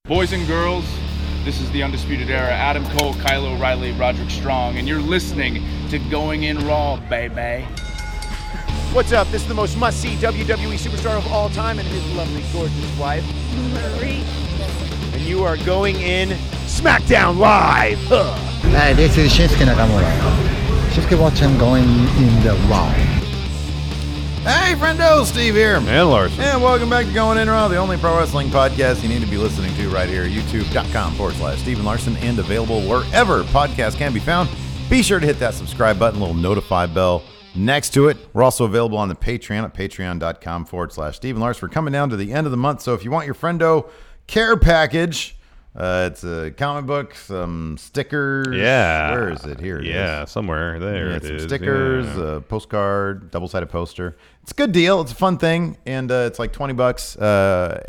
Boys and girls, this is the Undisputed Era. Adam Cole, Kyle O'Reilly, Roderick Strong, and you're listening to Going In Raw, baby. What's up? This is the most must-see WWE superstar of all time and his lovely, gorgeous wife, Marie. And you are going in Smackdown Live. Hi, this is Shinsuke Nakamura. Shinsuke watching Going In the Raw. Hey, friendo, Steve here. And Larson. And welcome back to Going In Raw, the only pro wrestling podcast you need to be listening to right here, youtube.com/Steven Larson, and available wherever podcasts can be found. Be sure to hit that subscribe button, little notify bell next to it. We're also available on the Patreon at patreon.com/Steven Larson. We're coming down to the end of the month, so if you want your friendo care package, it's a comic book, some stickers. Yeah. Where is it? Here it is. Yeah, somewhere there it some is. stickers, Yeah. a postcard, double-sided poster. It's a good deal. It's a fun thing, and it's like $20.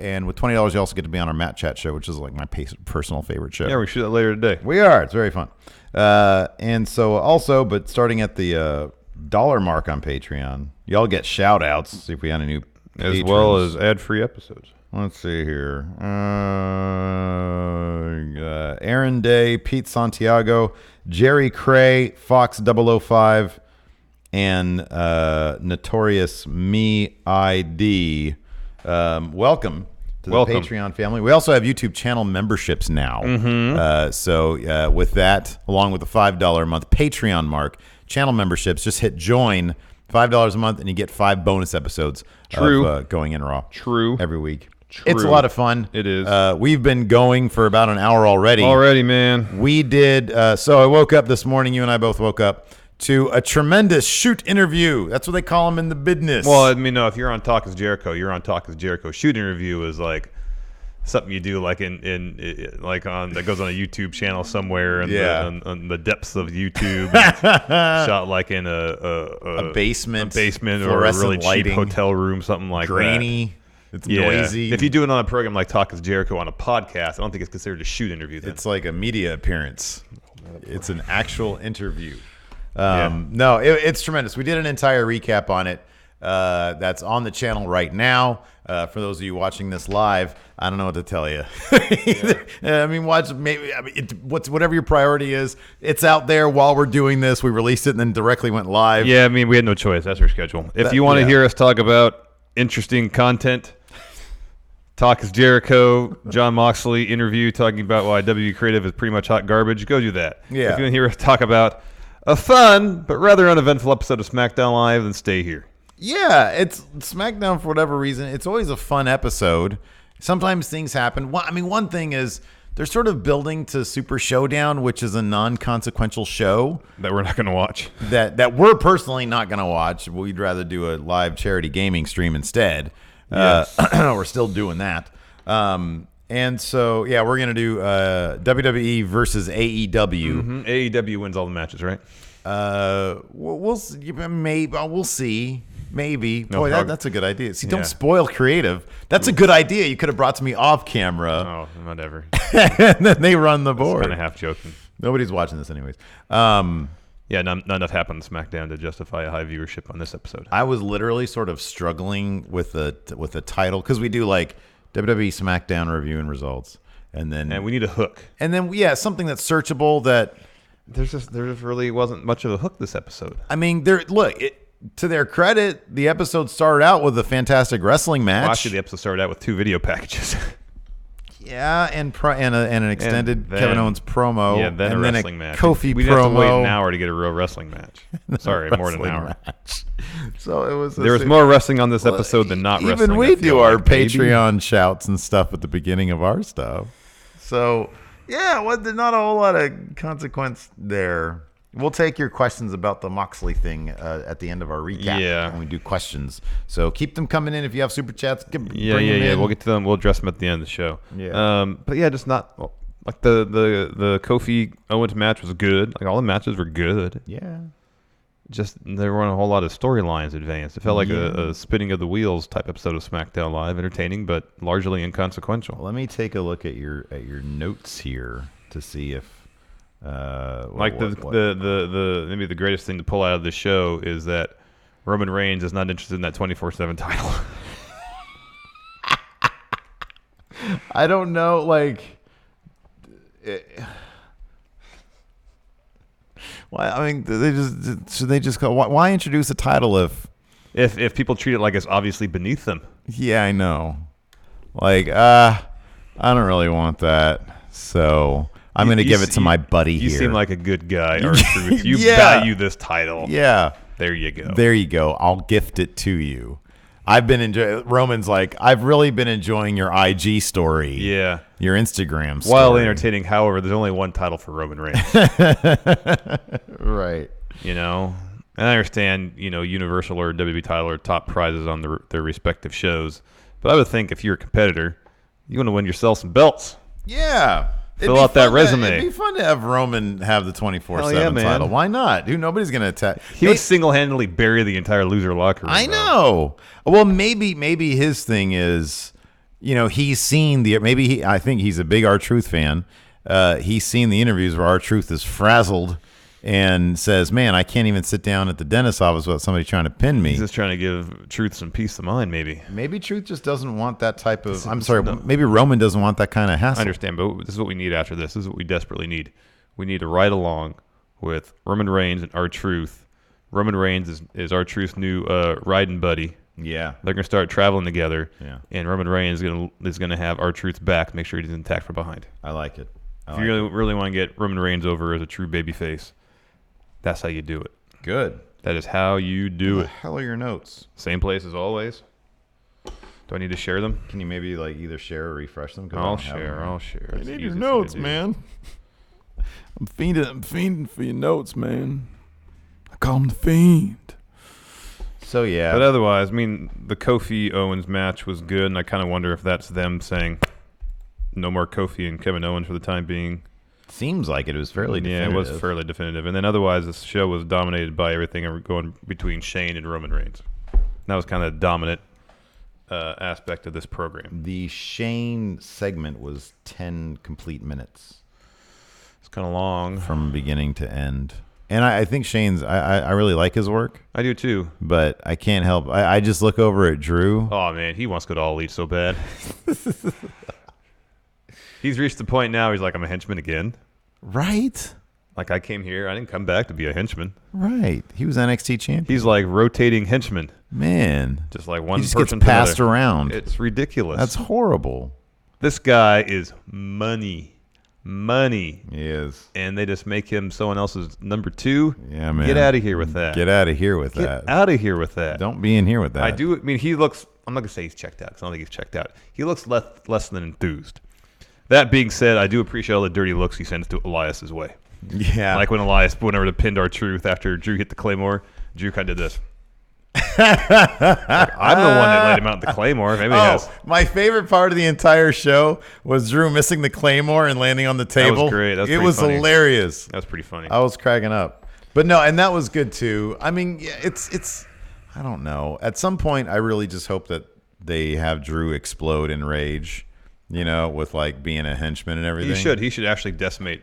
And with $20, you also get to be on our Matt Chat show, which is like my personal favorite show. Yeah, we should do that later today. We are. It's very fun. And so also, but starting at the dollar mark on Patreon, y'all get shout-outs. See if we had any new As patrons. well as ad-free episodes. Let's see here. Aaron Day, Pete Santiago, Jerry Cray, Fox 005, and Notorious Me ID. Welcome to the Patreon family. We also have YouTube channel memberships now. So with that, along with the $5 a month Patreon mark, channel memberships, just hit join. $5 a month, and you get 5 bonus episodes of Going In Raw. Every week. It's a lot of fun. It is. We've been going for about an hour already. Man. We did. So I woke up this morning. You and I both woke up to a tremendous shoot interview. That's what they call them in the business. Well, I mean, no, if you're on Talk is Jericho, you're on Talk is Jericho. Shoot interview is like something you do like in like on that goes on a YouTube channel somewhere in on the depths of YouTube. Shot like in a basement or a really cheap hotel room, something like grainy. That. It's noisy. If you do it on a program like Talk is Jericho on a podcast, I don't think it's considered a shoot interview then. It's like a media appearance. It's an actual interview. No, it's tremendous. We did an entire recap on it. That's on the channel right now. For those of you watching this live, I don't know what to tell you. I mean, watch maybe. I mean, whatever your priority is, it's out there while we're doing this. We released it and then directly went live. Yeah, I mean, we had no choice. That's our schedule. If you want to hear us talk about interesting content, Talk is Jericho, John Moxley interview talking about why W Creative is pretty much hot garbage, go do that. Yeah. If you want to hear us talk about a fun but rather uneventful episode of SmackDown Live, then stay here. Yeah, it's SmackDown for whatever reason. It's always a fun episode. Sometimes things happen. Well, I mean, one thing is they're sort of building to Super Showdown, which is a non-consequential show that we're not going to watch. That we're personally not going to watch. We'd rather do a live charity gaming stream instead. Yes. We're still doing that. And so, yeah, we're going to do WWE versus AEW. Mm-hmm. AEW wins all the matches, right? We'll see. We'll see. Maybe. No, Boy, that's a good idea. See, don't spoil creative. That's a good idea. You could have brought to me off camera. Oh, whatever. And then they run the board. Kind of half joking. Nobody's watching this anyways. Yeah, not enough happened on SmackDown to justify a high viewership on this episode. I was literally sort of struggling with the title because we do like WWE Smackdown review and results, and we need a hook, and then something that's searchable. That there just really wasn't much of a hook this episode. I mean, to their credit, the episode started out with a fantastic wrestling match. Well, actually, the episode started out with 2 video packages. Yeah, and an extended Kevin Owens promo. Yeah, then and a then wrestling match. Kofi We'd promo. have to wait an hour to get a real wrestling match. Sorry, more than an hour. Match. So it was. There was more wrestling on this episode than not wrestling. Even we do our Patreon shouts and stuff at the beginning of our stuff. So yeah, there's not a whole lot of consequence there. We'll take your questions about the Moxley thing at the end of our recap. Yeah. When we do questions. So keep them coming in if you have super chats. Bring them in. We'll get to them. We'll address them at the end of the show. Yeah. But yeah, just not like the Kofi Owens match was good. Like all the matches were good. Yeah. Just there weren't a whole lot of storylines advanced. It felt like a spinning of the wheels type episode of SmackDown Live, entertaining but largely inconsequential. Let me take a look at your notes here to see if. Maybe the greatest thing to pull out of the show is that Roman Reigns is not interested in that 24/7 title. I don't know, like. Why? I mean, they just go. Why introduce a title if people treat it like it's obviously beneath them? Yeah, I know. Like, I don't really want that. So I'm going to give it to my buddy you here. You seem like a good guy, R-Truth. You Yeah. value this title. Yeah. There you go. There you go. I'll gift it to you. I've been enjoying. Roman's like, I've really been enjoying your IG story. Yeah. Your Instagram story. While entertaining, however, there's only one title for Roman Reigns. Right. You know? And I understand, Universal or WWE title are top prizes on their respective shows. But I would think if you're a competitor, you want to win yourself some belts. Yeah. Fill out that resume. It'd be fun to have Roman have the 24/7 title. Why not? Dude, nobody's going to attack. He would single-handedly bury the entire loser locker room. I know. Well, maybe his thing is, he's seen I think he's a big R-Truth fan. He's seen the interviews where R-Truth is frazzled and says, man, I can't even sit down at the dentist's office without somebody trying to pin me. He's just trying to give Truth some peace of mind, maybe. Maybe Truth just doesn't want that type of... maybe Roman doesn't want that kind of hassle. I understand, but this is what we need after this. This is what we desperately need. We need to ride along with Roman Reigns and R-Truth. Roman Reigns is R-Truth's new riding buddy. Yeah. They're going to start traveling together. Yeah. And Roman Reigns is going to have R-Truth's back, make sure he's intact from behind. I like it. If you really want to get Roman Reigns over as a true babyface, that's how you do it. Good. That is how you do it. What the hell are your notes? Same place as always. Do I need to share them? Can you maybe either share or refresh them? I'll share. I need your notes, man. I'm fiending for your notes, man. I call him the Fiend. So yeah. But otherwise, the Kofi Owens match was good, and I kind of wonder if that's them saying no more Kofi and Kevin Owens for the time being. Seems like it was fairly definitive. Yeah, it was fairly definitive. And then otherwise, this show was dominated by everything going between Shane and Roman Reigns. That was kind of the dominant aspect of this program. The Shane segment was 10 complete minutes. It's kind of long. From beginning to end. And I think Shane's, I really like his work. I do too. But I can't help, I just look over at Drew. Oh, man, he wants to go to All Elite so bad. He's reached the point now, he's like, I'm a henchman again. Right? Like, I came here, I didn't come back to be a henchman. Right. He was NXT champion. He's like rotating henchman. Man. Just like one he just person gets passed around. It's ridiculous. That's horrible. This guy is money. Money. He is. And they just make him someone else's number 2. Yeah, man. Get out of here with that. Get out of here with that. Get out of here with that. Don't be in here with that. He looks, I'm not going to say he's checked out because I don't think he's checked out. He looks less than enthused. That being said, I do appreciate all the dirty looks he sends to Elias's way. Yeah. Like when Elias went over to pinned R-Truth after Drew hit the Claymore. Drew kind of did this. I'm the one that laid him out the Claymore. Maybe my favorite part of the entire show was Drew missing the Claymore and landing on the table. That was great. It was hilarious. That was pretty funny. I was cracking up. But no, and that was good too. I mean, it's I don't know. At some point, I really just hope that they have Drew explode in rage, with like being a henchman and everything. He should actually decimate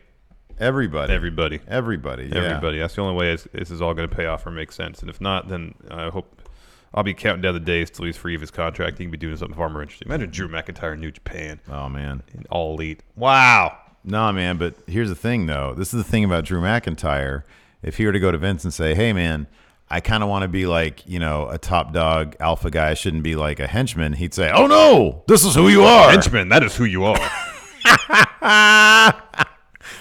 everybody. Yeah. That's the only way this is all going to pay off or make sense. And if not, then I hope I'll be counting down the days till he's free of his contract. He can be doing something far more interesting. Imagine Drew McIntyre in New Japan. Oh, man. In All Elite. Wow. No, man, but here's the thing, though. This is the thing about Drew McIntyre. If he were to go to Vince and say, hey, man, I kind of want to be like, a top dog alpha guy. I shouldn't be like a henchman. He'd say, oh, no, this is who you are. Henchman, that is who you are.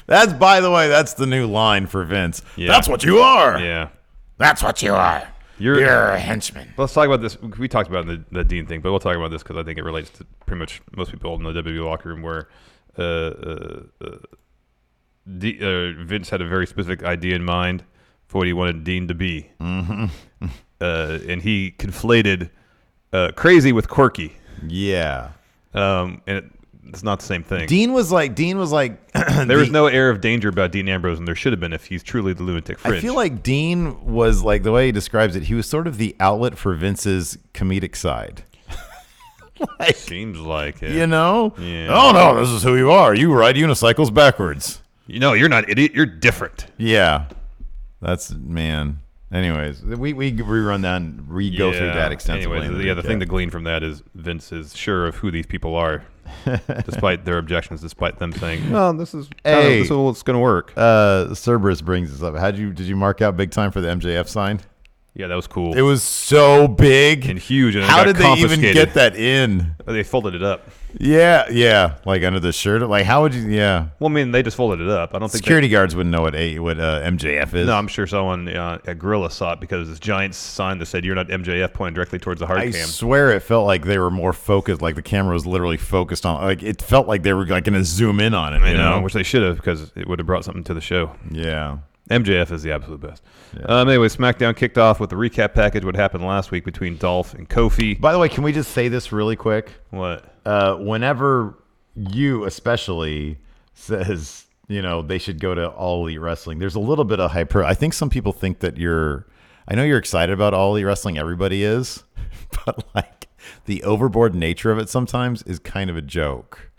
That's, by the way, that's the new line for Vince. Yeah. That's what you are. Yeah. That's what you are. You're a henchman. Let's talk about this. We talked about the Dean thing, but we'll talk about this because I think it relates to pretty much most people in the WWE locker room where Vince had a very specific idea in mind for what he wanted Dean to be. Mm-hmm. And he conflated crazy with quirky. Yeah. It's not the same thing. Dean was like there was no air of danger about Dean Ambrose, and there should have been if he's truly the lunatic fringe. I feel like Dean was like, the way he describes it, he was sort of the outlet for Vince's comedic side. Seems like it. Yeah. Oh no, this is who you are. You ride unicycles backwards. You're not an idiot. You're different. Yeah. That's, man. Anyways, we go through that extensively. Anyways, the thing to glean from that is Vince is sure of who these people are. despite their objections, despite them saying, this is Hey. what's going to work. Cerberus brings this up. Did you mark out big time for the MJF sign? Yeah, that was cool. It was so big and huge. And how did they even get that in? They folded it up. Yeah, like under the shirt. Like, how would you? Yeah. Well, I mean, they just folded it up. I don't think security guards wouldn't know what MJF is. No, I'm sure someone at Gorilla saw it because this giant sign that said "You're not MJF" pointing directly towards the hard I cam. swear it felt like they were more focused. Like the camera was literally focused on. Like it felt like they were like going to zoom in on it. I know, which they should have because it would have brought something to the show. Yeah. MJF is the absolute best. Yeah. Anyway, SmackDown kicked off with the recap package. What happened last week between Dolph and Kofi? By the way, can we just say this really quick? What? Whenever you especially says, they should go to All Elite Wrestling, there's a little bit of hyper. I think some people think that I know you're excited about All Elite Wrestling. Everybody is. But like the overboard nature of it sometimes is kind of a joke.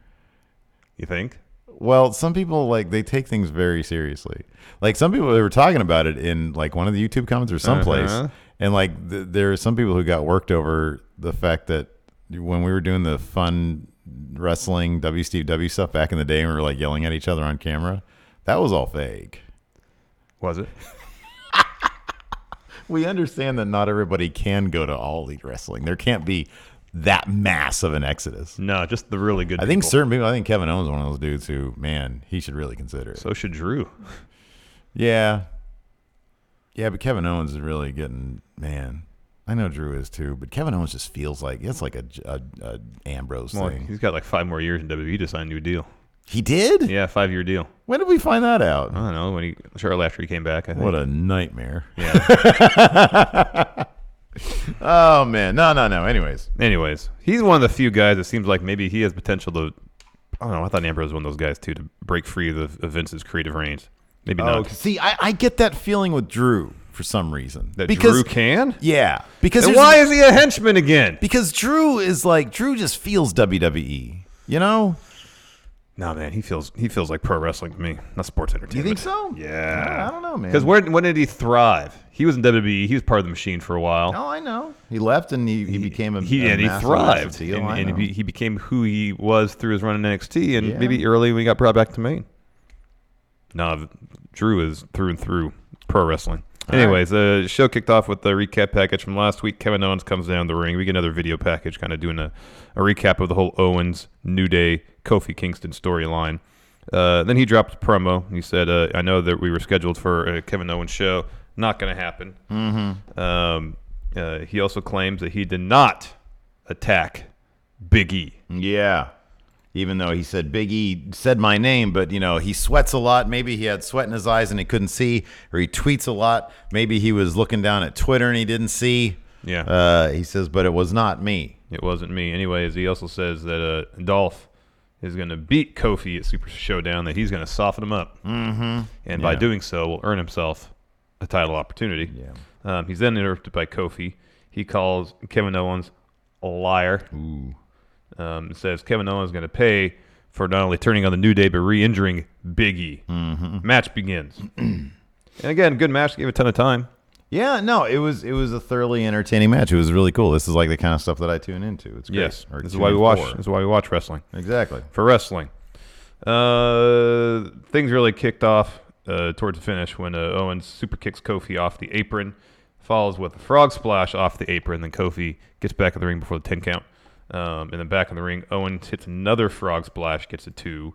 You think? Well, some people they take things very seriously. Like some people, they were talking about it in like one of the YouTube comments or someplace, and like there are some people who got worked over the fact that when we were doing the fun wrestling WCW stuff back in the day, and we were like yelling at each other on camera, that was all fake. Was it? We understand that not everybody can go to All Elite Wrestling. There can't be that mass of an exodus. No, just the really good I think certain people, I think Kevin Owens is one of those dudes who, man, he should really consider it. So should Drew. Yeah, but Kevin Owens is really getting, man. I know Drew is too, but Kevin Owens just feels like it's like a Ambrose thing. He's got like 5 more years in WWE to sign a new deal. He did? Yeah, 5-year deal. When did we find that out? I don't know. Shortly after he came back, I think. What a nightmare. Yeah. Oh man, no. Anyways, he's one of the few guys that seems like maybe he has potential to. I don't know. I thought Ambrose was one of those guys too to break free of Vince's creative reigns. Maybe not. See, I get that feeling with Drew for some reason. Drew can? Yeah. Because why is he a henchman again? Because Drew just feels WWE. No, man, he feels like pro wrestling to me, not sports entertainment. You think so? Yeah. I don't know, man. Because when did he thrive? He was in WWE. He was part of the machine for a while. Oh, I know. He left and he became he thrived. And he became who he was through his run in NXT and maybe early when he got brought back to Maine. No, Drew is through and through pro wrestling. Anyways, the show kicked off with the recap package from last week. Kevin Owens comes down the ring. We get another video package kind of doing a recap of the whole Owens, New Day, Kofi Kingston storyline. Then he dropped a promo. He said, I know that we were scheduled for a Kevin Owens show. Not going to happen. Mm-hmm. He also claims that he did not attack Big E. Yeah. Even though he said Big E said my name, but, he sweats a lot. Maybe he had sweat in his eyes and he couldn't see, or he tweets a lot. Maybe he was looking down at Twitter and he didn't see. Yeah. He says, but it was not me. It wasn't me. Anyways, he also says that Dolph is going to beat Kofi at Super Showdown, that he's going to soften him up. Mm-hmm. And by doing so, will earn himself a title opportunity. Yeah. He's then interrupted by Kofi. He calls Kevin Owens a liar. Ooh. Says Kevin Owens is going to pay for not only turning on the New Day, but re-injuring Big E. Mm-hmm. Match begins. And again, good match. Gave a ton of time. Yeah, no, it was a thoroughly entertaining match. It was really cool. This is like the kind of stuff that I tune into. It's great. Yes, this is why we watch. This is why we watch wrestling. Exactly. For wrestling. Things really kicked off towards the finish when Owens super kicks Kofi off the apron, follows with a frog splash off the apron, then Kofi gets back in the ring before the 10 count. And then back in the ring, Owens hits another frog splash, gets a 2.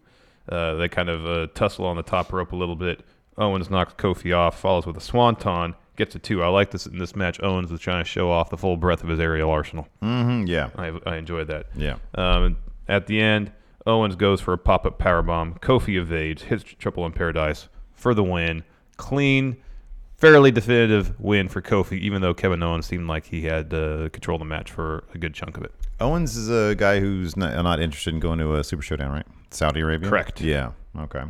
They kind of tussle on the top rope a little bit. Owens knocks Kofi off, follows with a swanton, gets a 2. I like this in this match. Owens was trying to show off the full breadth of his aerial arsenal. Mm-hmm, yeah. I enjoyed that. Yeah. At the end, Owens goes for a pop-up powerbomb. Kofi evades, hits Triple in Paradise for the win. Clean, fairly definitive win for Kofi, even though Kevin Owens seemed like he had control of the match for a good chunk of it. Owens is a guy who's not interested in going to a Super Showdown, right? Saudi Arabia? Correct. Yeah. Okay.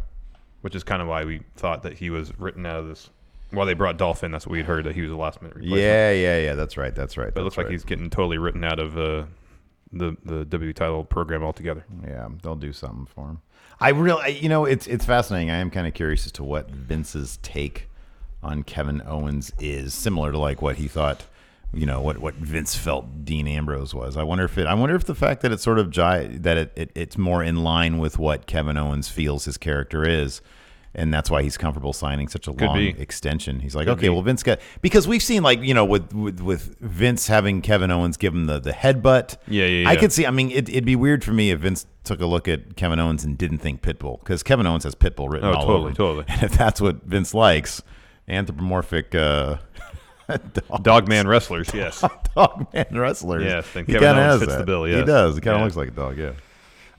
Which is kind of why we thought that he was written out of this. While they brought Dolph in, that's what we'd heard, that he was a last-minute replacement. Yeah. That's right. But it looks like he's getting totally written out of the WWE title program altogether. Yeah, they'll do something for him. It's fascinating. I am kind of curious as to what Vince's take on Kevin Owens is, similar to like what he thought what Vince felt Dean Ambrose was. I wonder if the fact that it's sort of it's more in line with what Kevin Owens feels his character is. And that's why he's comfortable signing such a long extension. He's like, well, Vince because we've seen with Vince having Kevin Owens give him the headbutt. Yeah. I could see. I mean, it'd be weird for me if Vince took a look at Kevin Owens and didn't think Pitbull, because Kevin Owens has Pitbull written all over him. Totally. And if that's what Vince likes, anthropomorphic dogman wrestlers, yes. Dogman wrestlers. Yes, and Kevin Owens fits the bill. Yes. He does. He kind of looks like a dog. Yeah.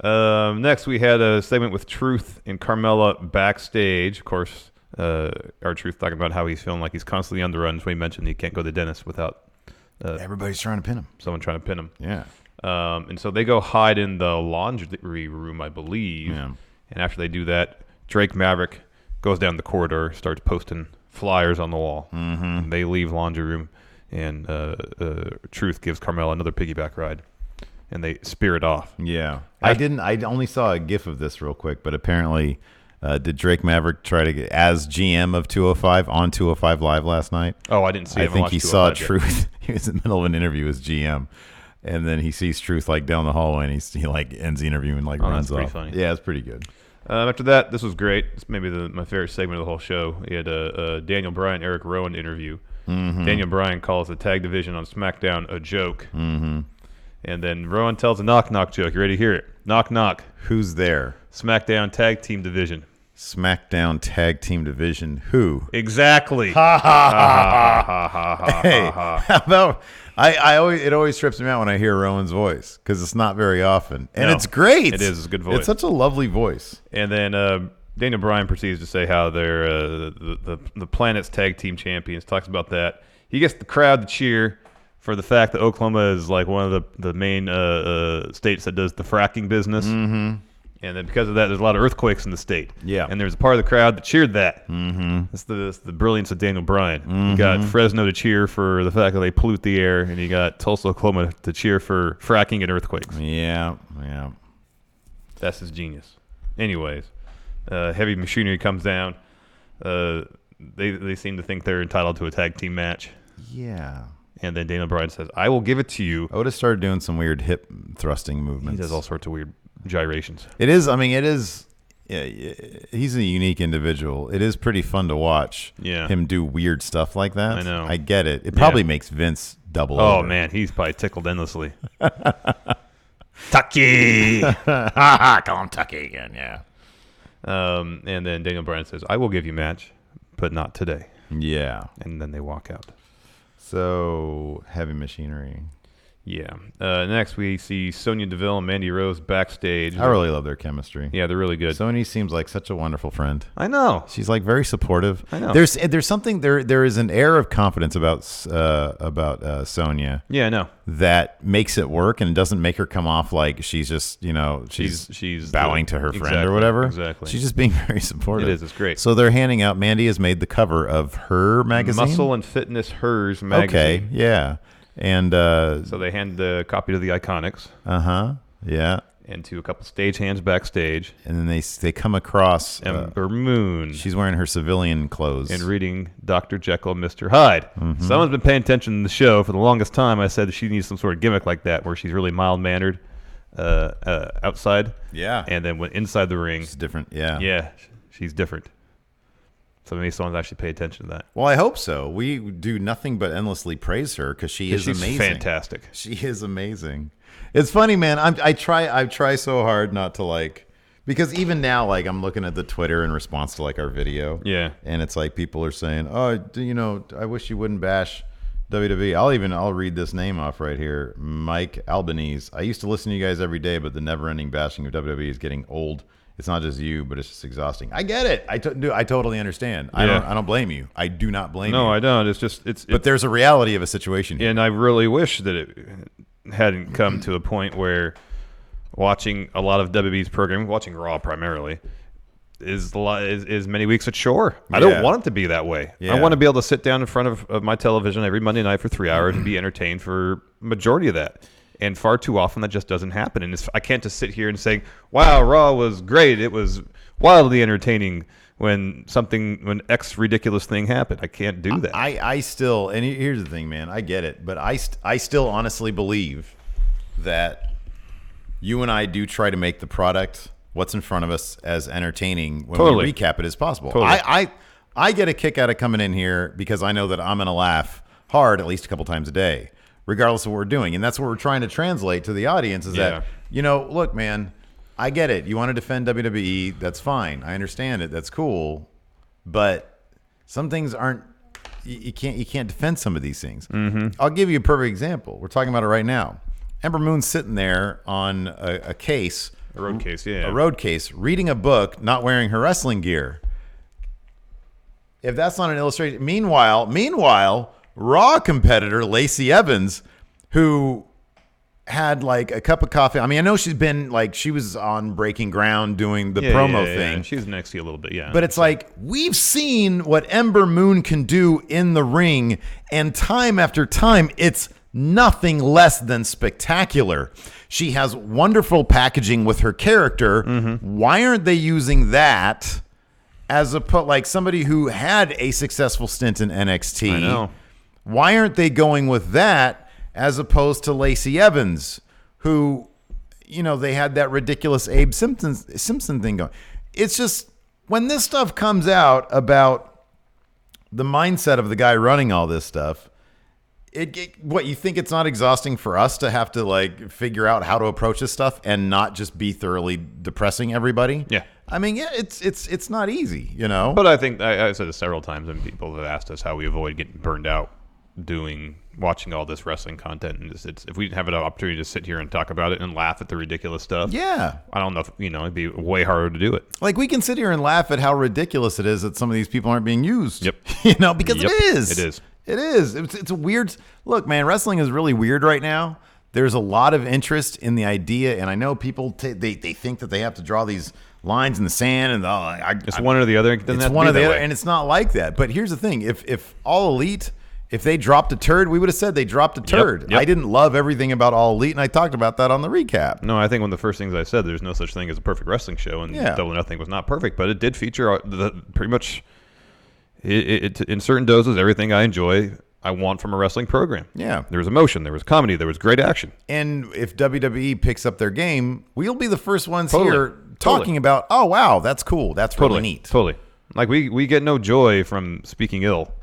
Next, we had a segment with Truth and Carmella backstage. Of course, our Truth talking about how he's feeling like he's constantly on the run. So he mentioned he can't go to the dentist without everybody's trying to pin him. Someone trying to pin him. Yeah. And so they go hide in the laundry room, I believe. Yeah. And after they do that, Drake Maverick goes down the corridor, starts posting flyers on the wall. Mm-hmm. And they leave laundry room, and Truth gives Carmella another piggyback ride. And they spear it off. Yeah. I only saw a GIF of this real quick, but apparently did Drake Maverick try to get as GM of 205 on 205 Live last night? Oh, I didn't see him. I think he saw Truth. He was in the middle of an interview as GM, and then he sees Truth down the hallway, and he ends the interview and runs off. Funny. Yeah, it's pretty good. After that, this was great. It's maybe my favorite segment of the whole show. He had a Daniel Bryan, Eric Rowan interview. Mm-hmm. Daniel Bryan calls the tag division on SmackDown a joke. Mm-hmm. And then Rowan tells a knock-knock joke. You ready to hear it? Knock-knock. Who's there? SmackDown Tag Team Division. SmackDown Tag Team Division. Who? Exactly. Ha ha ha ha ha ha. Hey, how about it always trips me out when I hear Rowan's voice, because it's not very often, and it's great. It is. It's a good voice. It's such a lovely voice. And then Daniel Bryan proceeds to say how they're the planet's tag team champions. Talks about that. He gets the crowd to cheer for the fact that Oklahoma is one of the main states that does the fracking business. Mm-hmm. And then because of that, there's a lot of earthquakes in the state. Yeah. And there's a part of the crowd that cheered that. Mm-hmm. That's the brilliance of Daniel Bryan. Mm-hmm. You got Fresno to cheer for the fact that they pollute the air, and you got Tulsa, Oklahoma to cheer for fracking and earthquakes. Yeah. That's his genius. Anyways, heavy machinery comes down. They seem to think they're entitled to a tag team match. Yeah. And then Daniel Bryan says, "I will give it to you." Otis started doing some weird hip thrusting movements. He does all sorts of weird gyrations. It is. Yeah, he's a unique individual. It is pretty fun to watch him do weird stuff like that. I know. I get it. It probably makes Vince double over. Oh, man. He's probably tickled endlessly. Tucky! Call him Tucky again, yeah. And then Daniel Bryan says, "I will give you a match, but not today." Yeah. And then they walk out. So, heavy machinery. Yeah. Next, we see Sonya Deville and Mandy Rose backstage. I really love their chemistry. Yeah, they're really good. Sonya seems like such a wonderful friend. I know. She's very supportive. I know. There's something there is an air of confidence about Sonya. Yeah, I know. That makes it work and doesn't make her come off like she's just she's bowing to her friend or whatever. Exactly. She's just being very supportive. It is. It's great. So they're handing out. Mandy has made the cover of her magazine, Muscle and Fitness Hers magazine. Okay. Yeah. And so they hand the copy to the Iconics. Yeah. And to a couple stagehands backstage. And then they come across Ember Moon. She's wearing her civilian clothes and reading Dr. Jekyll and Mr. Hyde. Mm-hmm. Someone's been paying attention to the show for the longest time. I said she needs some sort of gimmick like that, where she's really mild mannered outside. Yeah. And then when inside the ring, she's different. Yeah. Yeah, she's different. So maybe someone's actually pay attention to that. Well, I hope so. We do nothing but endlessly praise her because she's amazing. Fantastic. She is amazing. It's funny, man. I try so hard not to because even now, I'm looking at the Twitter in response to our video. Yeah. And it's people are saying, "Oh, I wish you wouldn't bash WWE." I'll read this name off right here. Mike Albanese. I used to listen to you guys every day, but the never-ending bashing of WWE is getting old. It's not just you, but it's just exhausting. I get it. I totally understand. Yeah. I don't blame you. I do not blame you. No, I don't. But there's a reality of a situation here. And I really wish that it hadn't come to a point where watching a lot of WWE's programming, watching Raw primarily, is many weeks a chore. I don't want it to be that way. Yeah. I want to be able to sit down in front of my television every Monday night for 3 hours and be entertained for majority of that. And far too often that just doesn't happen. And I can't just sit here and say, "Wow, Raw was great. It was wildly entertaining. when X ridiculous thing happened. I can't do that. I still, and here's the thing, man. I get it, but I still honestly believe that you and I do try to make the product, what's in front of us, as entertaining when we recap it as possible. Totally. I get a kick out of coming in here because I know that I'm going to laugh hard at least a couple times a day, regardless of what we're doing. And that's what we're trying to translate to the audience is that, look, man, I get it. You want to defend WWE. That's fine. I understand it. That's cool. But some things aren't, you can't defend some of these things. Mm-hmm. I'll give you a perfect example. We're talking about it right now. Ember Moon's sitting there on a case. A road case, yeah. A road case, reading a book, not wearing her wrestling gear. If that's not an illustration. Meanwhile, Raw competitor Lacey Evans, who had like a cup of coffee. I mean, I know she's been like, she was on Breaking Ground doing the promo thing. Yeah. She was next to you a little bit, yeah. But it's like, we've seen what Ember Moon can do in the ring, and time after time, it's nothing less than spectacular. She has wonderful packaging with her character. Mm-hmm. Why aren't they using that as like somebody who had a successful stint in NXT? I know. Why aren't they going with that as opposed to Lacey Evans, who, they had that ridiculous Abe Simpson thing going? It's just, when this stuff comes out about the mindset of the guy running all this stuff, what, you think it's not exhausting for us to have to like figure out how to approach this stuff and not just be thoroughly depressing everybody? Yeah. I mean, it's not easy, But I think I said this several times, and people have asked us how we avoid getting burned out watching all this wrestling content, and if we have an opportunity to sit here and talk about it and laugh at the ridiculous stuff, I don't know if it'd be way harder to do it. Like, we can sit here and laugh at how ridiculous it is that some of these people aren't being used. Yep. Because it is. It's a weird look, man. Wrestling is really weird right now. There's a lot of interest in the idea, and I know people they think that they have to draw these lines in the sand, and it's one or the other. It's one or the other, and it's not like that. But here's the thing: if All Elite, if they dropped a turd, we would have said they dropped a turd. Yep. I didn't love everything about All Elite, and I talked about that on the recap. No, I think one of the first things I said, there's no such thing as a perfect wrestling show, and Double or Nothing was not perfect, but it did feature pretty much it in certain doses everything I enjoy. I want from a wrestling program. Yeah. There was emotion, there was comedy, there was great action. And if WWE picks up their game, we'll be the first ones here talking about, oh, wow, that's cool. That's really neat. Totally. Like, we get no joy from speaking ill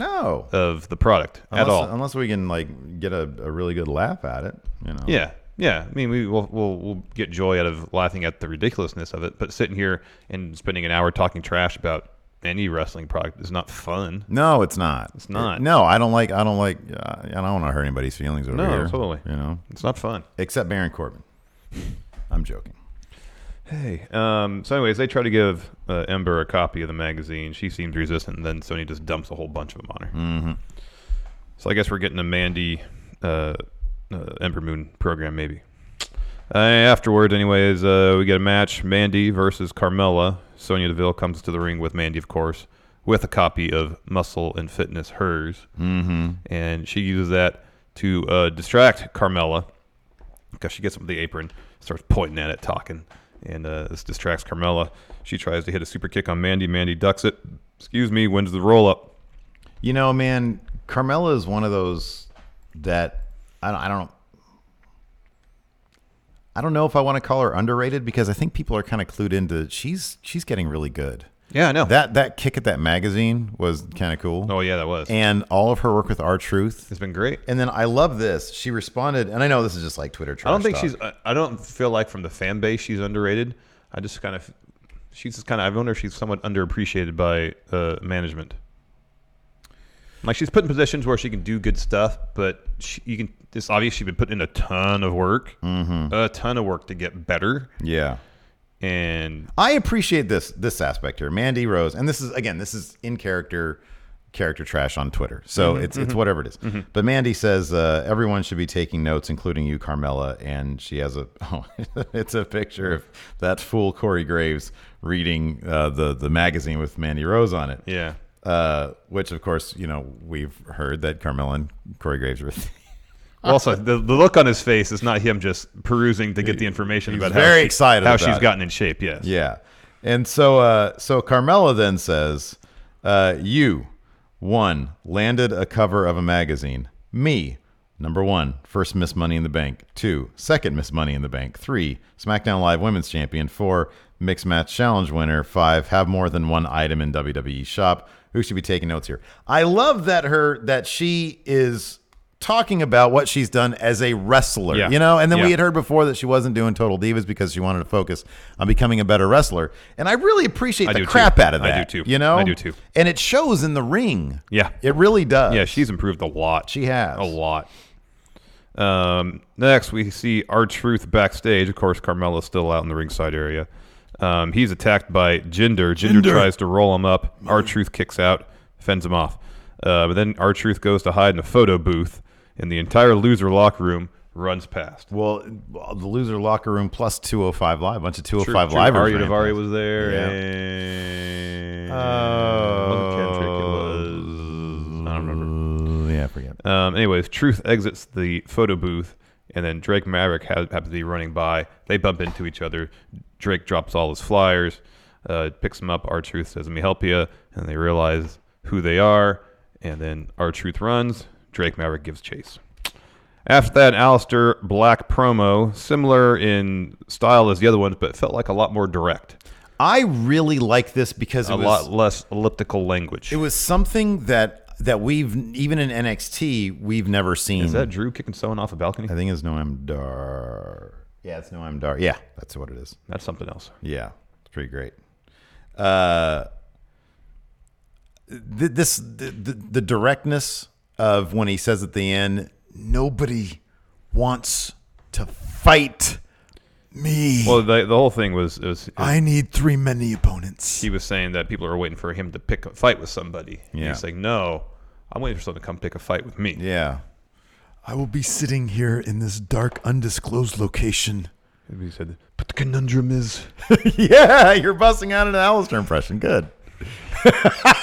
of the product at all. Unless we can, like, get a really good laugh at it, Yeah. Yeah. I mean, we'll get joy out of laughing at the ridiculousness of it, but sitting here and spending an hour talking trash about any wrestling product is not fun. No, it's not. It's not. No, I don't want to hurt anybody's feelings over here. No, totally. It's not fun. Except Baron Corbin. I'm joking. Hey. So anyways, they try to give Ember a copy of the magazine. She seems resistant, and then Sony just dumps a whole bunch of them on her. Mm-hmm. So I guess we're getting a Mandy Ember Moon program, maybe. Afterwards, anyways, we get a match: Mandy versus Carmella. Sonya Deville comes to the ring with Mandy, of course, with a copy of Muscle and Fitness, hers. Mm-hmm. And she uses that to distract Carmella because she gets up with the apron, starts pointing at it, talking, and this distracts Carmella. She tries to hit a super kick on Mandy. Mandy ducks it. Wins the roll-up. Man, Carmella is one of those that I don't know if I want to call her underrated, because I think people are kind of clued into she's getting really good. Yeah, I know. That kick at that magazine was kind of cool. Oh, yeah, that was. And all of her work with R-Truth. It's been great. And then I love this. She responded, and I know this is just like Twitter trash talk. I don't feel like from the fan base she's underrated. I wonder if she's somewhat underappreciated by management. Like, she's put in positions where she can do good stuff, but it's obvious she's been putting in a ton of work, to get better. Yeah. And I appreciate this aspect here. Mandy Rose, and this is in character trash on Twitter. So it's whatever it is. Mm-hmm. But Mandy says everyone should be taking notes, including you, Carmella, and she has it's a picture of that fool Corey Graves reading the magazine with Mandy Rose on it. Yeah. Which, of course, we've heard that Carmella and Corey Graves were. Also, the look on his face is not him just perusing to get the information about very excited how about she's gotten in shape. Yes. Yeah. And so Carmella then says, you, 1, landed a cover of a magazine. Me, number 1, first Miss Money in the Bank. 2, second Miss Money in the Bank. 3, SmackDown Live Women's Champion. 4, Mixed Match Challenge winner. 5, have more than one item in WWE shop. Who should be taking notes here? I love that she is talking about what she's done as a wrestler, and then we had heard before that she wasn't doing Total Divas because she wanted to focus on becoming a better wrestler. And I really appreciate the crap out of that. I do too. I do too. And it shows in the ring. Yeah. It really does. Yeah, she's improved a lot. She has. A lot. Next, we see R-Truth backstage. Of course, Carmella's still out in the ringside area. He's attacked by Jinder. Jinder tries to roll him up. R-Truth kicks out, fends him off. But then R-Truth goes to hide in a photo booth, and the entire loser locker room runs past. Well, the loser locker room plus 205 Live. A bunch of 205 Live. Arya Daivari was there. Yeah. And wasn't Kendrick, it was... I don't remember. Yeah, I forget. Anyways, Truth exits the photo booth, and then Drake Maverick happens to be running by. They bump into each other. Drake drops all his flyers, picks them up. R-Truth says, "Let me help you," and they realize who they are. And then R-Truth runs. Drake Maverick gives chase. After that, Aleister Black promo, similar in style as the other ones, but felt like a lot more direct. I really like this because it was a lot less elliptical language. It was something that we've, even in NXT, we've never seen. Is that Drew kicking someone off a balcony? I think it's Noam Dar. Yeah, it's Noam Dar. Yeah, that's what it is. That's something else. Yeah, it's pretty great. The directness of when he says at the end, nobody wants to fight me. Well, the whole thing was I need 3 many opponents. He was saying that people are waiting for him to pick a fight with somebody. Yeah. And he's like, no, I'm waiting for someone to come pick a fight with me. Yeah. I will be sitting here in this dark, undisclosed location. And he said, but the conundrum is... Yeah, you're busting out an Aleister impression. Good.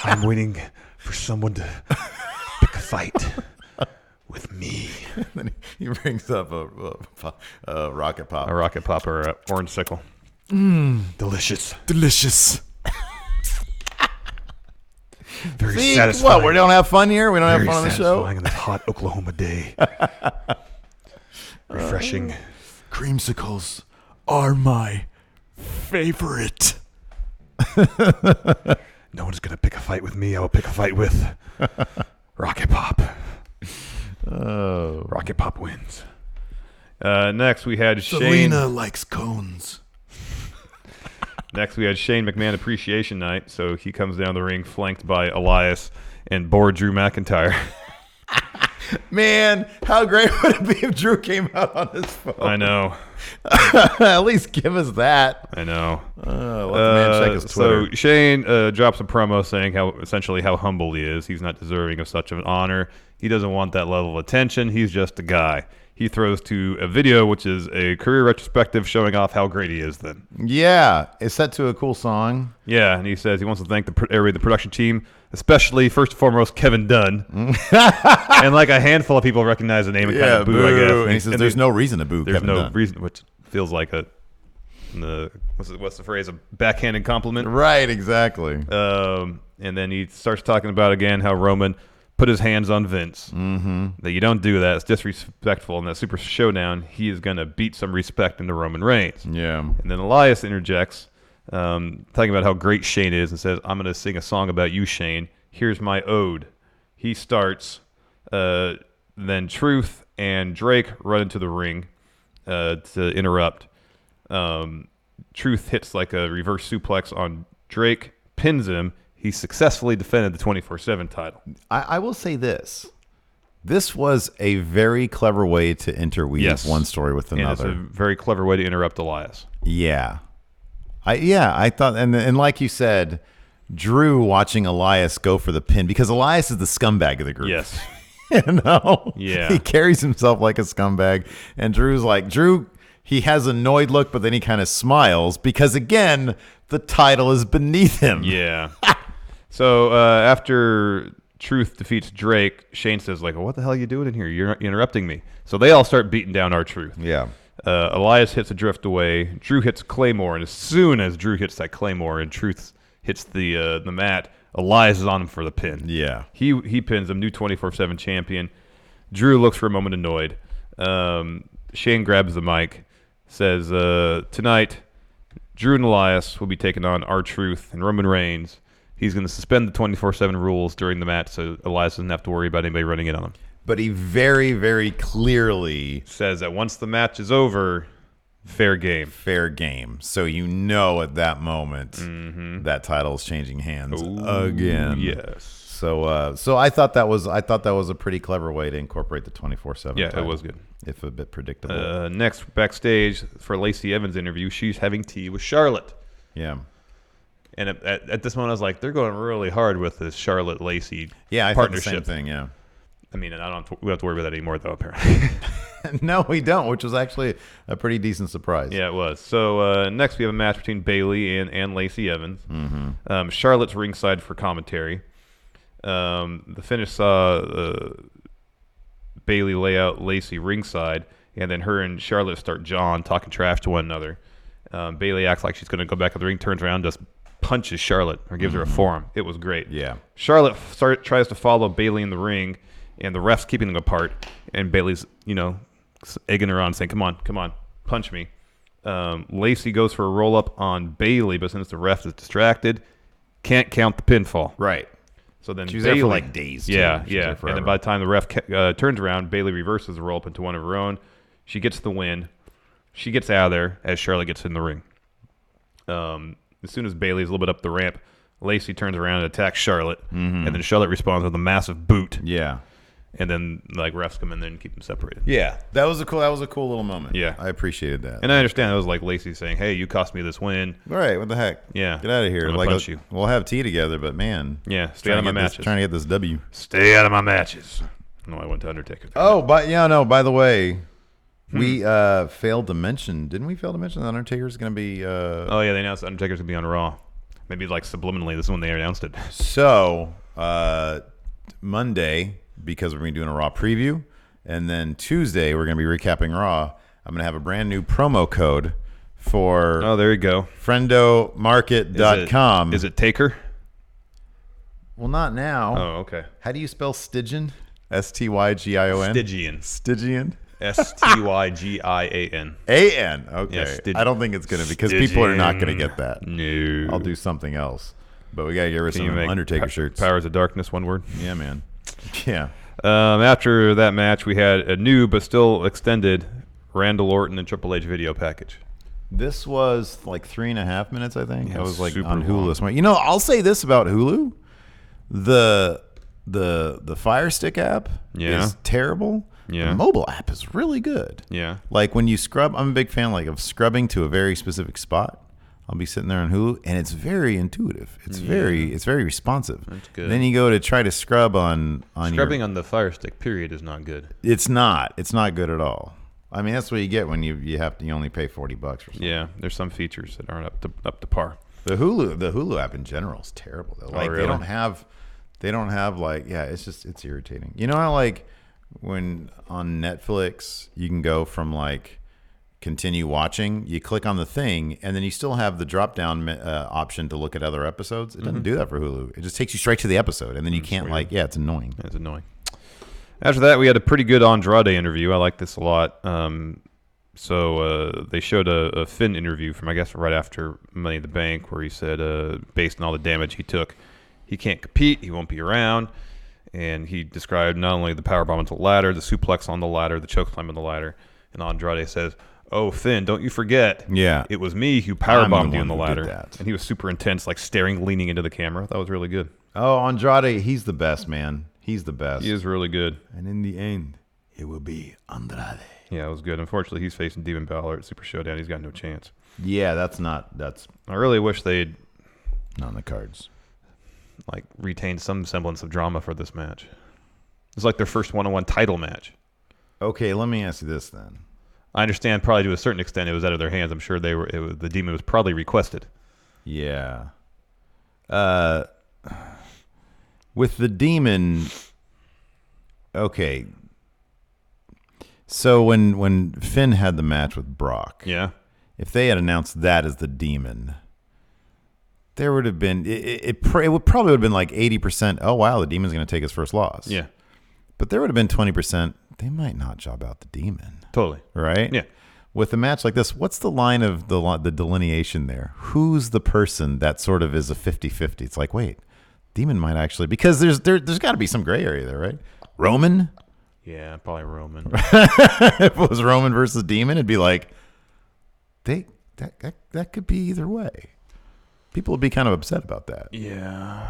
I'm waiting for someone to pick a fight with me. Then he brings up a rocket pop. A rocket pop or an orange sickle. Delicious. Delicious. Very satisfying. What, we don't have fun here? We don't have fun on the show? Very satisfying on this hot Oklahoma day. Refreshing. Creamsicles are my favorite. No one's going to pick a fight with me. I will pick a fight with Rocket Pop. Oh. Rocket Pop wins. Next, we had Selena likes cones. Next, we had Shane McMahon Appreciation Night. So he comes down the ring flanked by Elias and bored Drew McIntyre. Man, how great would it be if Drew came out on his phone? I know. At least give us that. I know. Let the man check his Twitter. So Shane drops a promo saying how humble he is. He's not deserving of such an honor. He doesn't want that level of attention. He's just a guy. He throws to a video, which is a career retrospective showing off how great he is then. Yeah, it's set to a cool song. Yeah, and he says he wants to thank the production team, especially, first and foremost, Kevin Dunn. And like a handful of people recognize the name and kind of boo, I guess. And he says there's no reason to boo Kevin Dunn. There's no reason, which feels like what's the phrase? A backhanded compliment? Right, exactly. And then he starts talking about, again, how Roman put his hands on Vince. Mm-hmm. That you don't do that. It's disrespectful. In that Super Showdown, he is going to beat some respect into Roman Reigns. Yeah. And then Elias interjects, talking about how great Shane is, and says, I'm going to sing a song about you, Shane. Here's my ode. He starts. Then Truth and Drake run into the ring to interrupt. Truth hits like a reverse suplex on Drake, pins him. He successfully defended the 24/7 title. I will say this. This was a very clever way to interweave one story with another. And it's a very clever way to interrupt Elias. Yeah. I thought, and like you said, Drew watching Elias go for the pin, because Elias is the scumbag of the group. Yes. Yeah. He carries himself like a scumbag. And Drew's like, he has an annoyed look, but then he kind of smiles because, again, the title is beneath him. Yeah. So after Truth defeats Drake, Shane says, like, what the hell are you doing in here? You're interrupting me. So they all start beating down R-Truth. Yeah. Elias hits a drift away. Drew hits Claymore, and as soon as Drew hits that Claymore and Truth hits the mat, Elias is on him for the pin. Yeah. He pins him, new 24/7 champion. Drew looks for a moment annoyed. Shane grabs the mic, says, tonight, Drew and Elias will be taking on R-Truth and Roman Reigns. He's going to suspend the 24/7 rules during the match so Elias doesn't have to worry about anybody running in on him. But he very, very clearly says that once the match is over, fair game. Fair game. So you know at that moment that title is changing hands again. Yes. So I thought that was a pretty clever way to incorporate the 24/7. Yeah, title, it was good. If a bit predictable. Next, backstage for Lacey Evans' interview, she's having tea with Charlotte. Yeah. And at this moment, I was like, they're going really hard with this Charlotte-Lacey I partnership. thought the same thing, yeah. I mean, we don't have to worry about that anymore, though, apparently. No, we don't, which was actually a pretty decent surprise. Yeah, it was. So next, we have a match between Bayley and Lacey Evans. Charlotte's ringside for commentary. The finish saw Bayley lay out Lacey ringside, and then her and Charlotte start jawing, talking trash to one another. Bayley acts like she's going to go back to the ring, turns around, just punches Charlotte or gives her a forearm. It was great. Yeah. Charlotte tries to follow Bayley in the ring, and the ref's keeping them apart. And Bayley's, egging her on, saying, "Come on, punch me." Lacey goes for a roll up on Bayley, but since the ref is distracted, can't count the pinfall. Right. So then she was Bayley, there for like days. Yeah. And then by the time the ref turns around, Bayley reverses the roll up into one of her own. She gets the win. She gets out of there as Charlotte gets in the ring. As soon as Bayley's a little bit up the ramp, Lacey turns around and attacks Charlotte, and then Charlotte responds with a massive boot. Yeah. And then refs come in there and keep them separated. Yeah, that was a cool little moment. Yeah, I appreciated that. And I understand it was like Lacey saying, "Hey, you cost me this win." All right, what the heck? Yeah, get out of here. I'm gonna punch you. We'll have tea together, but man, yeah, stay out of my matches. Trying to get this W. Stay out of my matches. No, I went to Undertaker. By the way, we failed to mention. Didn't we fail to mention that Undertaker's going to be? Oh yeah, they announced Undertaker's going to be on Raw. Maybe like subliminally, this is when they announced it. So Monday, because we're going to be doing a Raw preview, and then Tuesday we're going to be recapping Raw. I'm going to have a brand new promo code for. Oh, there you go. Friendomarket.com. Is it Taker? Well, not now. Oh, okay. How do you spell Stygian? Stygion. Stygian. Stygian. Stygian. A-N. Okay. Yeah, I don't think it's going to because people are not going to get that. No. I'll do something else. But we got to get rid of some Undertaker shirts. Powers of Darkness, one word. Yeah, man. Yeah. After that match, we had a new but still extended Randall Orton and Triple H video package. This was like 3.5 minutes, I think. Yeah, it was like super on Hulu. long. I'll say this about Hulu. The Fire Stick app is terrible. Yeah. The mobile app is really good. Yeah. Like when you scrub, I'm a big fan of scrubbing to a very specific spot. I'll be sitting there on Hulu, and it's very intuitive. It's very responsive. That's good. And then you go to try to scrub on scrubbing on the Fire Stick. Period is not good. It's not. It's not good at all. I mean, that's what you get when you only pay $40 or something. Yeah, there's some features that aren't up to par. The Hulu app in general is terrible. Like really? they don't have it's irritating. You know how like when on Netflix you can go from like continue watching, you click on the thing, and then you still have the drop down option to look at other episodes. It doesn't do that for Hulu. It just takes you straight to the episode, and then you can't it's annoying. It's annoying. After that, we had a pretty good Andrade interview. I like this a lot. So they showed a Finn interview from, I guess, right after Money in the Bank, where he said, based on all the damage he took, he can't compete, he won't be around. And he described not only the powerbomb into the ladder, the suplex on the ladder, the chokeslam on the ladder. And Andrade says, "Oh, Finn, don't you forget. Yeah. It was me who powerbombed you on the ladder." That. And he was super intense, like leaning into the camera. That was really good. Oh, Andrade, he's the best, man. He's the best. He is really good. And in the end, it will be Andrade. Yeah, it was good. Unfortunately, he's facing Demon Balor at Super Showdown. He's got no chance. Yeah, that's I really wish they'd not on the cards. Like retain some semblance of drama for this match. It's like their first one-on-one title match. Okay, let me ask you this then. I understand probably to a certain extent it was out of their hands. I'm sure the Demon was probably requested. Yeah. With the Demon, okay. So when Finn had the match with Brock, Yeah. if they had announced that as the Demon, there would have been it would probably have been like 80%. Oh wow, the Demon's going to take his first loss. Yeah. But there would have been 20%. They might not job out the Demon. Totally. Right? Yeah. With a match like this, what's the line of the delineation there? Who's the person that sort of is a 50-50? It's like, wait, Demon might actually, because there's got to be some gray area there, right? Roman? Yeah, probably Roman. If it was Roman versus Demon, it'd be like, that could be either way. People would be kind of upset about that. Yeah,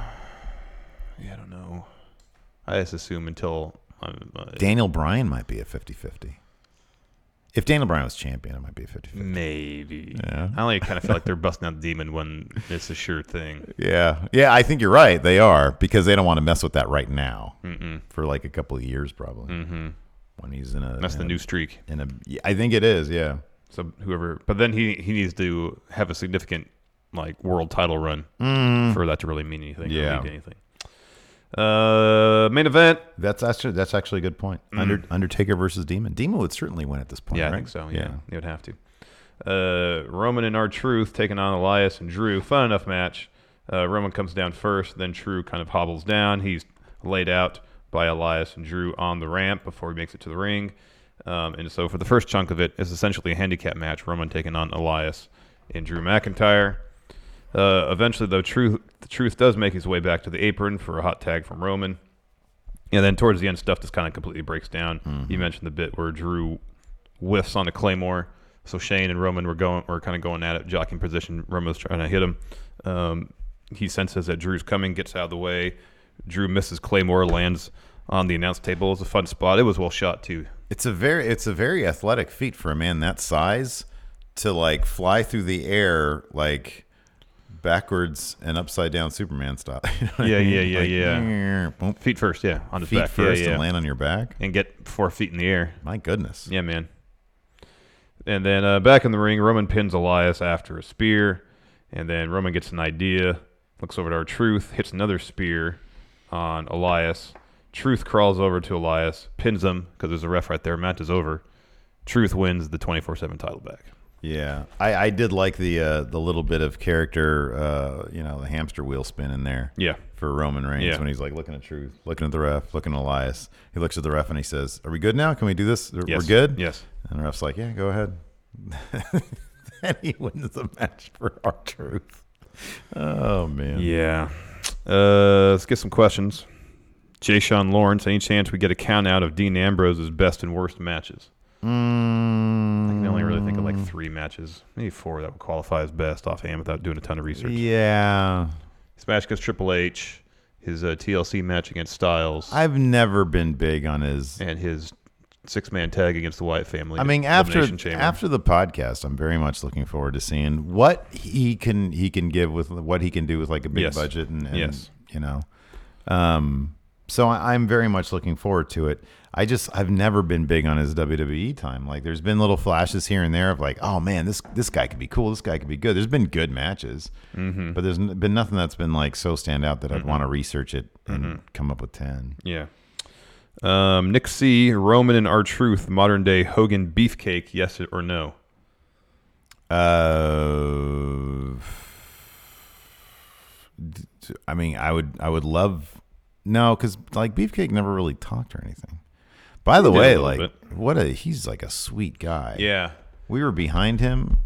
I don't know. I just assume until Daniel Bryan might be a 50-50. If Daniel Bryan was champion, it might be a 50-50. Maybe. Yeah. I only kind of feel like they're busting out the Demon when it's a sure thing. Yeah, I think you're right. They are, because they don't want to mess with that right now for like a couple of years probably. Mm-hmm. When he's in a That's the new streak. I think it is. Yeah. So whoever, but then he needs to have a significant like world title run for that to really mean anything. Yeah. Or mean anything. Main event. That's actually a good point. Undertaker versus Demon. Demon would certainly win at this point. Yeah, right? I think so. Yeah, they would have to. Roman and R-Truth taking on Elias and Drew. Fun enough match. Roman comes down first, then Drew kind of hobbles down. He's laid out by Elias and Drew on the ramp before he makes it to the ring. And so for the first chunk of it, it's essentially a handicap match. Roman taking on Elias and Drew McIntyre. Eventually, though, Truth does make his way back to the apron for a hot tag from Roman. And then towards the end, stuff just kind of completely breaks down. Mm-hmm. You mentioned the bit where Drew whiffs on a Claymore. So Shane and Roman were kind of going at it, jockeying position. Roman's trying to hit him. He senses that Drew's coming, gets out of the way. Drew misses Claymore, lands on the announce table. It was a fun spot. It was well shot too. It's a very athletic feat for a man that size to like fly through the air like backwards and upside down Superman style. You know Yeah. Boom. Feet first, yeah, on his feet back. first yeah. and land on your back and get 4 feet in the air. My goodness. Yeah, man. And then back in the ring, Roman pins Elias after a spear, and then Roman gets an idea, looks over to R-Truth, hits another spear on Elias. Truth crawls over to Elias, pins him because there's a ref right there. Match is over. Truth wins the 24/7 title back. Yeah, I did like the little bit of character, the hamster wheel spin in there. Yeah. For Roman Reigns when he's like looking at Truth, looking at the ref, looking at Elias. He looks at the ref and he says, "Are we good now? Can we do this? Yes. We're good." Yes. And the ref's like, "Yeah, go ahead." And he wins the match for R-Truth. Oh man. Yeah. Let's get some questions. Jay Sean Lawrence, any chance we get a count out of Dean Ambrose's best and worst matches? I can only really think of like 3 matches, maybe 4 that would qualify as best offhand without doing a ton of research. Yeah. His match against Triple H, his TLC match against Styles. I've never been big on his 6-man tag against the Wyatt family. I mean, after Chamber. the podcast, I'm very much looking forward to seeing what he can give with what he can do with like a big budget and so I'm very much looking forward to it. I've never been big on his WWE time. Like there's been little flashes here and there of like, oh man, this guy could be cool. This guy could be good. There's been good matches, but there's been nothing that's been like so stand out that I'd want to research it and come up with 10. Yeah. Nick C, Roman and R-Truth, modern day Hogan beefcake, yes or no? I mean, I would love no, because like Beefcake never really talked or anything. By the way, like he's like a sweet guy. Yeah, we were behind him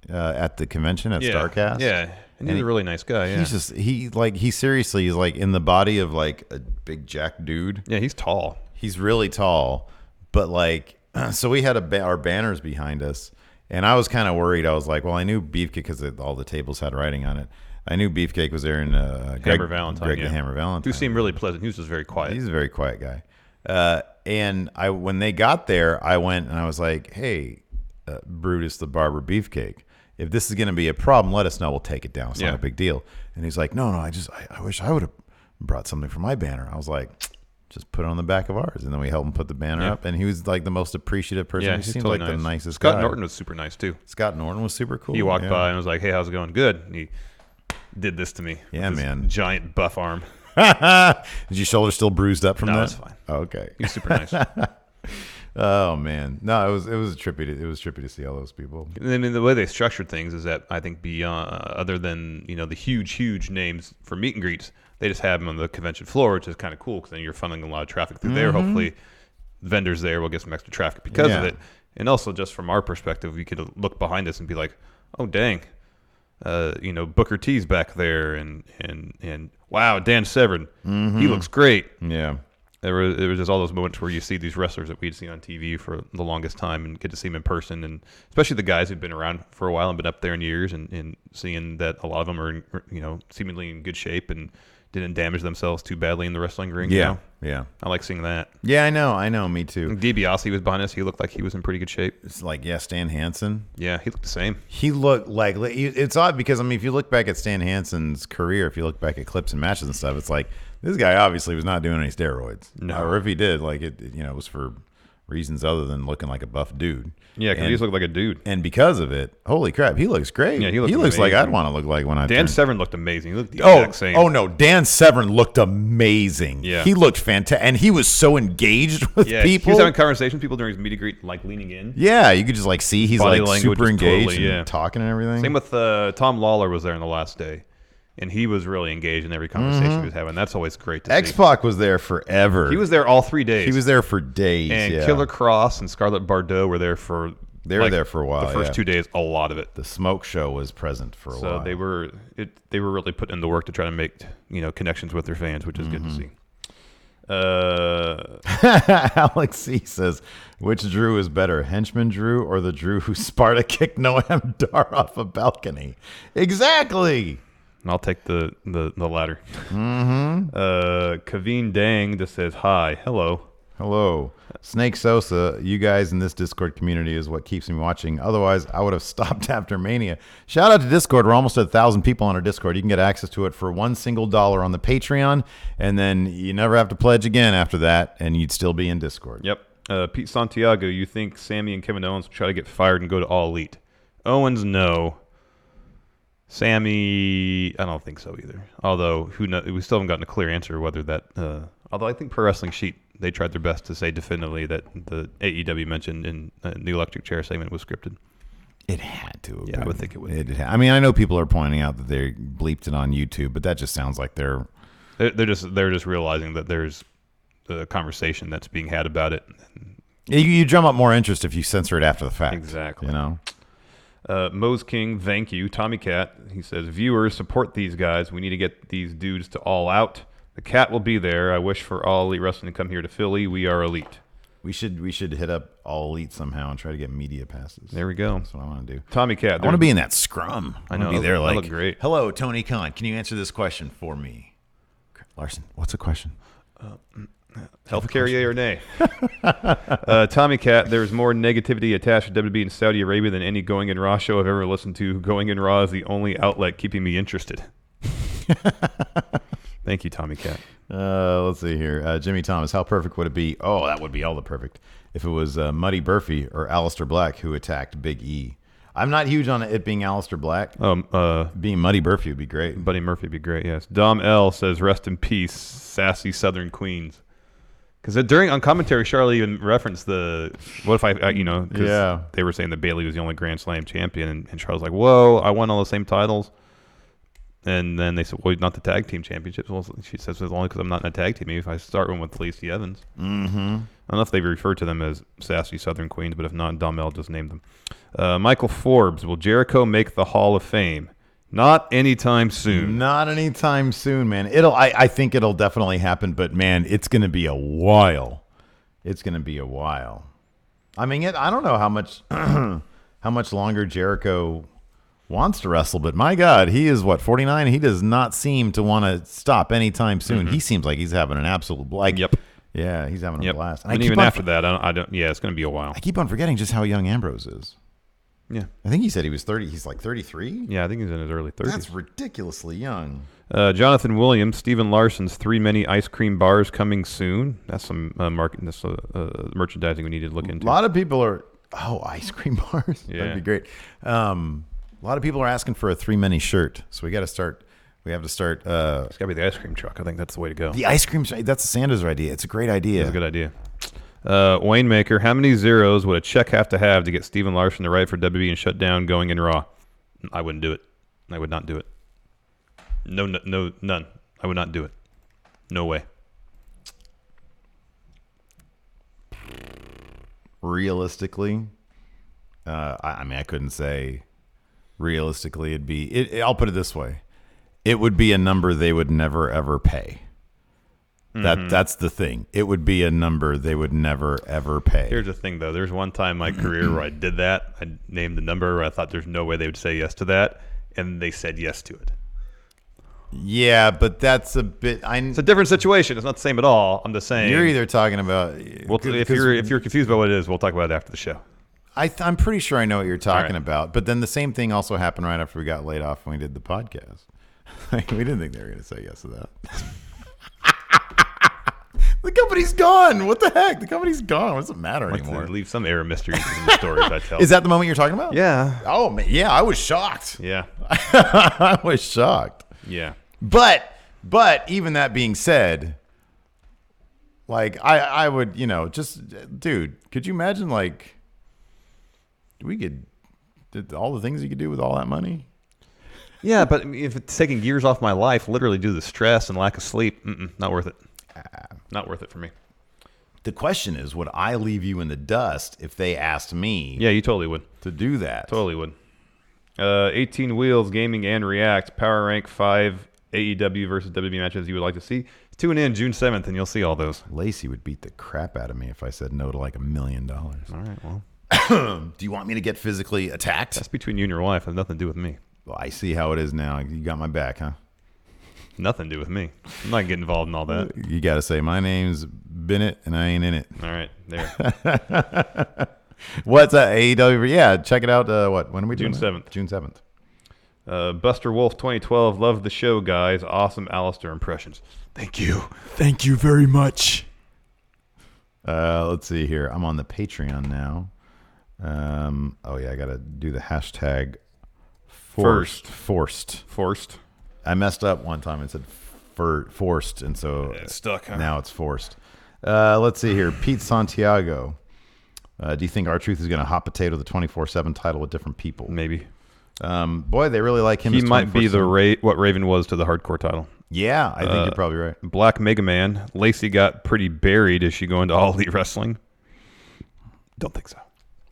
at the convention at Starrcast. Yeah, and he's a really nice guy. Yeah, he's seriously he's like in the body of like a big jack dude. Yeah, he's tall. He's really tall, but like so we had our banners behind us, and I was kind of worried. I was like, well, I knew Beefcake because all the tables had writing on it. I knew Beefcake was there in Hammer Valentine. Greg the Hammer Valentine, who seemed really pleasant. He was just very quiet. He's a very quiet guy. And when they got there, I went and I was like, "Hey, Brutus the Barber Beefcake, if this is going to be a problem, let us know. We'll take it down. It's not a big deal." And he's like, "No, I wish I would have brought something for my banner." I was like, "Just put it on the back of ours." And then we helped him put the banner up, and he was like the most appreciative person. Yeah, he seemed totally like the nicest guy. guy. Scott Norton was super nice too. Scott Norton was super cool. He walked by and was like, "Hey, how's it going?" "Good." And he did this to me. Yeah, with his man. Giant buff arm. Is your shoulder still bruised up from that? No, it's fine. Oh, okay. He's super nice. Oh man, no, it was trippy. It was trippy to see all those people. I mean, the way they structured things is that I think beyond, other than the huge names for meet and greets, they just have them on the convention floor, which is kind of cool because then you're funneling a lot of traffic through there. Hopefully, vendors there will get some extra traffic because of it, and also just from our perspective, we could look behind us and be like, oh dang, Booker T's back there, and wow, Dan Severn, he looks great. Yeah. There was just all those moments where you see these wrestlers that we'd seen on TV for the longest time and get to see them in person, and especially the guys who've been around for a while and been up there in years, and seeing that a lot of them are seemingly in good shape and didn't damage themselves too badly in the wrestling ring. Yeah. I like seeing that. Yeah, I know, me too. DiBiase was behind us. He looked like he was in pretty good shape. It's like, Stan Hansen. Yeah, he looked the same. He looked like, it's odd because if you look back at Stan Hansen's career, if you look back at clips and matches and stuff, it's like this guy obviously was not doing any steroids. No. Or if he did, it was for reasons other than looking like a buff dude. Yeah, because he just looked like a dude. And because of it, holy crap, he looks great. Yeah, he looks like amazing. I'd want to look like when I Dan turned. Severn looked amazing. He looked the exact same. Oh no, Dan Severn looked amazing. Yeah. He looked fantastic, and he was so engaged with Yeah, people. he was having conversations with people during his meet and greet, like leaning in. Yeah, you could just see he's Body like language super was engaged totally, and talking and everything. Same with Tom Lawler was there on the last day, and he was really engaged in every conversation he was having. That's always great to see. X-Pac was there forever. He was there all 3 days. He was there for days. And yeah. Killer Cross and Scarlett Bordeaux were there for. They were there for a while. The first 2 days, a lot of it. The Smoke Show was present for a while. So they were really putting in the work to try to make connections with their fans, which is good to see. Alex C says, which Drew is better, Henchman Drew or the Drew who Sparta kicked Noam Dar off a balcony? Exactly. I'll take the latter. Kaveen Dang just says, hi, hello. Hello. Snake Sosa, you guys in this Discord community is what keeps me watching. Otherwise, I would have stopped after Mania. Shout out to Discord. We're almost at 1,000 people on our Discord. You can get access to it for $1 single on the Patreon, and then you never have to pledge again after that, and you'd still be in Discord. Yep. Pete Santiago, you think Sammy and Kevin Owens will try to get fired and go to All Elite? Owens, no. Sammy, I don't think so either. Although, who knows? We still haven't gotten a clear answer whether that. Although I think Pro Wrestling Sheet, they tried their best to say definitively that the AEW mentioned in the electric chair segment was scripted. It had to. Yeah, I would think it would. I mean, I know people are pointing out that they bleeped it on YouTube, but that just sounds like they're just realizing that there's a conversation that's being had about it. You drum up more interest if you censor it after the fact. Exactly. Mose King, thank you. Tommy Cat, he says, viewers, support these guys. We need to get these dudes to All Out. The Cat will be there. I wish for All Elite Wrestling to come here to Philly. We are elite. We should hit up All Elite somehow and try to get media passes. There we go. That's what I want to do. Tommy Cat. I want to be in that scrum. I know. Be there that look great. Hello, Tony Khan. Can you answer this question for me? Larson, what's the question? Healthcare, yay or nay? Tommy Cat, there's more negativity attached to WWE in Saudi Arabia than any Going in Raw show I've ever listened to. Going in Raw is the only outlet keeping me interested. Thank you, Tommy Cat. Let's see here. Jimmy Thomas, how perfect would it be? Oh, that would be all the perfect. If it was Muddy Burfy or Aleister Black who attacked Big E. I'm not huge on it being Aleister Black. Being Muddy Burfy would be great. Buddy Murphy would be great, yes. Dom L says, rest in peace, sassy Southern Queens. Because on commentary, Charlotte even referenced what if because they were saying that Bayley was the only Grand Slam champion, and Charlotte's like, whoa, I won all the same titles. And then they said, well, not the tag team championships. Well, she says, it's only because I'm not in a tag team. Maybe if I start one with Lacey Evans. Mm-hmm. I don't know if they refer to them as sassy Southern Queens, but if not, Dom L just named them. Michael Forbes, will Jericho make the Hall of Fame? Not anytime soon. Not anytime soon, man. I think it'll definitely happen, but man, it's going to be a while. It's going to be a while. I mean, I don't know how much longer Jericho wants to wrestle, but my God, he is 49. He does not seem to want to stop anytime soon. Mm-hmm. He seems like he's having an absolute Yep. Yeah, he's having a blast. And even after that, I don't. Yeah, it's going to be a while. I keep on forgetting just how young Ambrose is. Yeah, I think he said he was 30. He's like 33. Yeah, I think he's in his early 30s. That's ridiculously young. Jonathan Williams, Stephen Larson's 3 Many Ice Cream Bars coming soon. That's some merchandising we need to look into. A lot of people are ice cream bars. Yeah, that'd be great. A lot of people are asking for a 3 Many shirt, so we got to start. We have to start. It's got to be the ice cream truck. I think that's the way to go. The ice cream. That's Sanders' idea. It's a great idea. It's a good idea. Wayne-maker, how many zeros would a check have to get Steven Larson to write for WWE and shut down Going in Raw? I wouldn't do it. I would not do it. No, none. I would not do it. No way. Realistically, I mean, I couldn't say realistically it'd be. I'll put it this way: it would be a number they would never ever pay. That's the thing. It would be a number they would never ever pay. Here's the thing, though. There's one time in my career where I did that. I named the number where I thought there's no way they would say yes to that, and they said yes to it. Yeah, but that's a bit. It's a different situation. It's not the same at all. I'm just saying. You're either talking about. If you're confused about what it is, we'll talk about it after the show. I'm pretty sure I know what you're talking about. But then the same thing also happened right after we got laid off when we did the podcast. Like, we didn't think they were going to say yes to that. The company's gone. What the heck? The company's gone. What does it matter anymore? Leave some air of mystery in the stories I tell. Is that the moment you're talking about? Yeah. Oh, man. Yeah, I was shocked. Yeah. I was shocked. Yeah. But even that being said, like I would, just dude, could you imagine like all the things you could do with all that money? Yeah, but if it's taking years off my life, literally due to the stress and lack of sleep, not worth it. Not worth it for me. The question is, would I leave you in the dust if they asked me? Yeah, you totally would. To do that. Totally would. 18 Wheels, Gaming and React, Power Rank 5 AEW versus WWE matches you would like to see. Tune in June 7th and you'll see all those. Lacey would beat the crap out of me if I said no to like $1 million. All right, well. Do you want me to get physically attacked? That's between you and your wife. It has nothing to do with me. Well, I see how it is now. You got my back, huh? Nothing to do with me. I'm not getting involved in all that. You got to say, my name's Bennett and I ain't in it. All right, there. What's that? AEW? Yeah, check it out. When are we doing June that? 7th. June 7th. Buster Wolf 2012. Love the show, guys. Awesome Alistair impressions. Thank you. Thank you very much. Let's see here. I'm on the Patreon now. Oh, yeah, I got to do the hashtag forced. I messed up one time and said forced, and so it's stuck, huh? Now it's forced. Let's see here. Pete Santiago. Do you think R-Truth is going to hot potato the 24/7 title with different people? Maybe. Boy, they really like him. He might be what Raven was to the hardcore title. Yeah, I think you're probably right. Black Mega Man. Lacey got pretty buried. Is she going to All Elite Wrestling? Don't think so.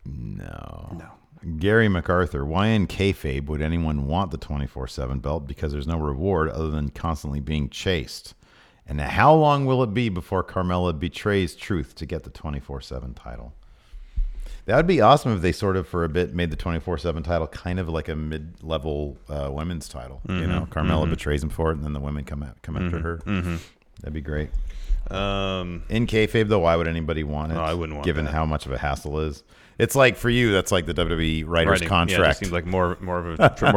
No. Gary MacArthur. Why in kayfabe would anyone want the 24/7 belt? Because there's no reward other than constantly being chased. And how long will it be before Carmella betrays Truth to get the 24/7 title? That would be awesome if they sort of for a bit made the 24/7 title kind of like a mid-level women's title. Mm-hmm. Carmella betrays him for it, and then the women come after her. Mm-hmm. That'd be great. In kayfabe, though, why would anybody want it? No, I wouldn't want given that. how much of a hassle it is. It's like for you, that's like the WWE writer's contract. Yeah, it just seems like more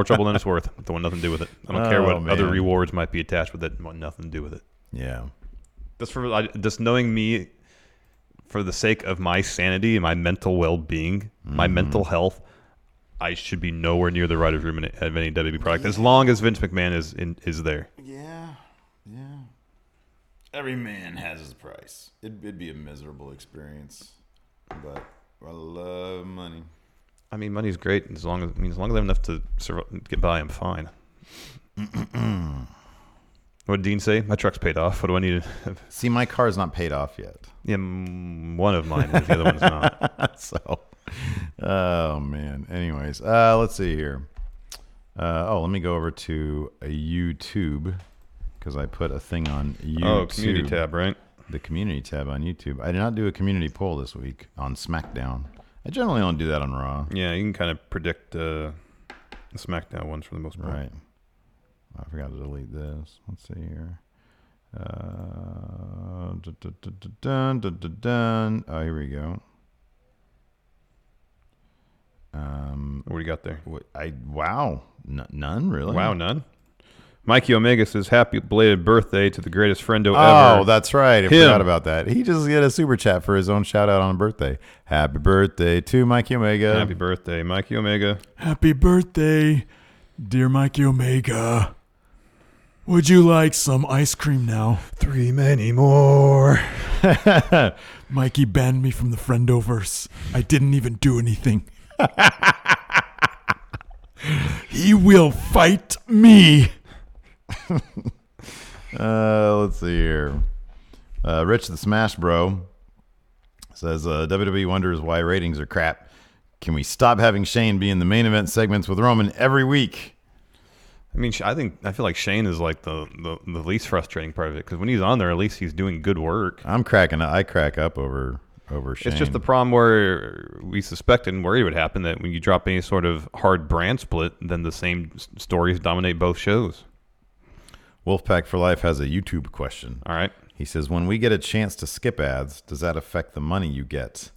trouble than it's worth. It want nothing to do with it. I don't care what other rewards might be attached with it. Want nothing to do with it. Yeah. Just knowing me, for the sake of my sanity and my mental well-being, my mental health, I should be nowhere near the writer's room of any WWE product as long as Vince McMahon is there. Yeah. Every man has his price. It'd be a miserable experience, but I love money. I mean, money's great as long as I have enough to get by, I'm fine. What did Dean say? My truck's paid off. What do I need to... See, my car's not paid off yet. Yeah, one of mine is. The other one's not. So, oh, man. Anyways, let's see here. Let me go over to YouTube because I put a thing on YouTube. Oh, community tab, right? The community tab on YouTube. I did not do a community poll this week on SmackDown. I generally don't do that on Raw. Yeah, you can kind of predict the SmackDown ones for the most part. Right. I forgot to delete this. Let's see here. Oh, here we go. What do you got there? None really. Wow, none. Mikey Omega says, "Happy belated birthday to the greatest friendo ever." Oh, that's right. I forgot about that. He just get a super chat for his own shout out on a birthday. Happy birthday to Mikey Omega. Happy birthday, Mikey Omega. Happy birthday, dear Mikey Omega. Would you like some ice cream now? 3 many more. Mikey banned me from the Friendoverse. I didn't even do anything. He will fight me. Let's see here. Rich the Smash Bro says WWE wonders why ratings are crap. Can we stop having Shane be in the main event segments with Roman every week? I mean, I feel like Shane is like the least frustrating part of it, because when he's on there, at least he's doing good work. I crack up over Shane. It's just the problem where we suspected and worried would happen, that when you drop any sort of hard brand split, then the same stories dominate both shows. Wolfpack for Life has a YouTube question. All right. He says, when we get a chance to skip ads, does that affect the money you get?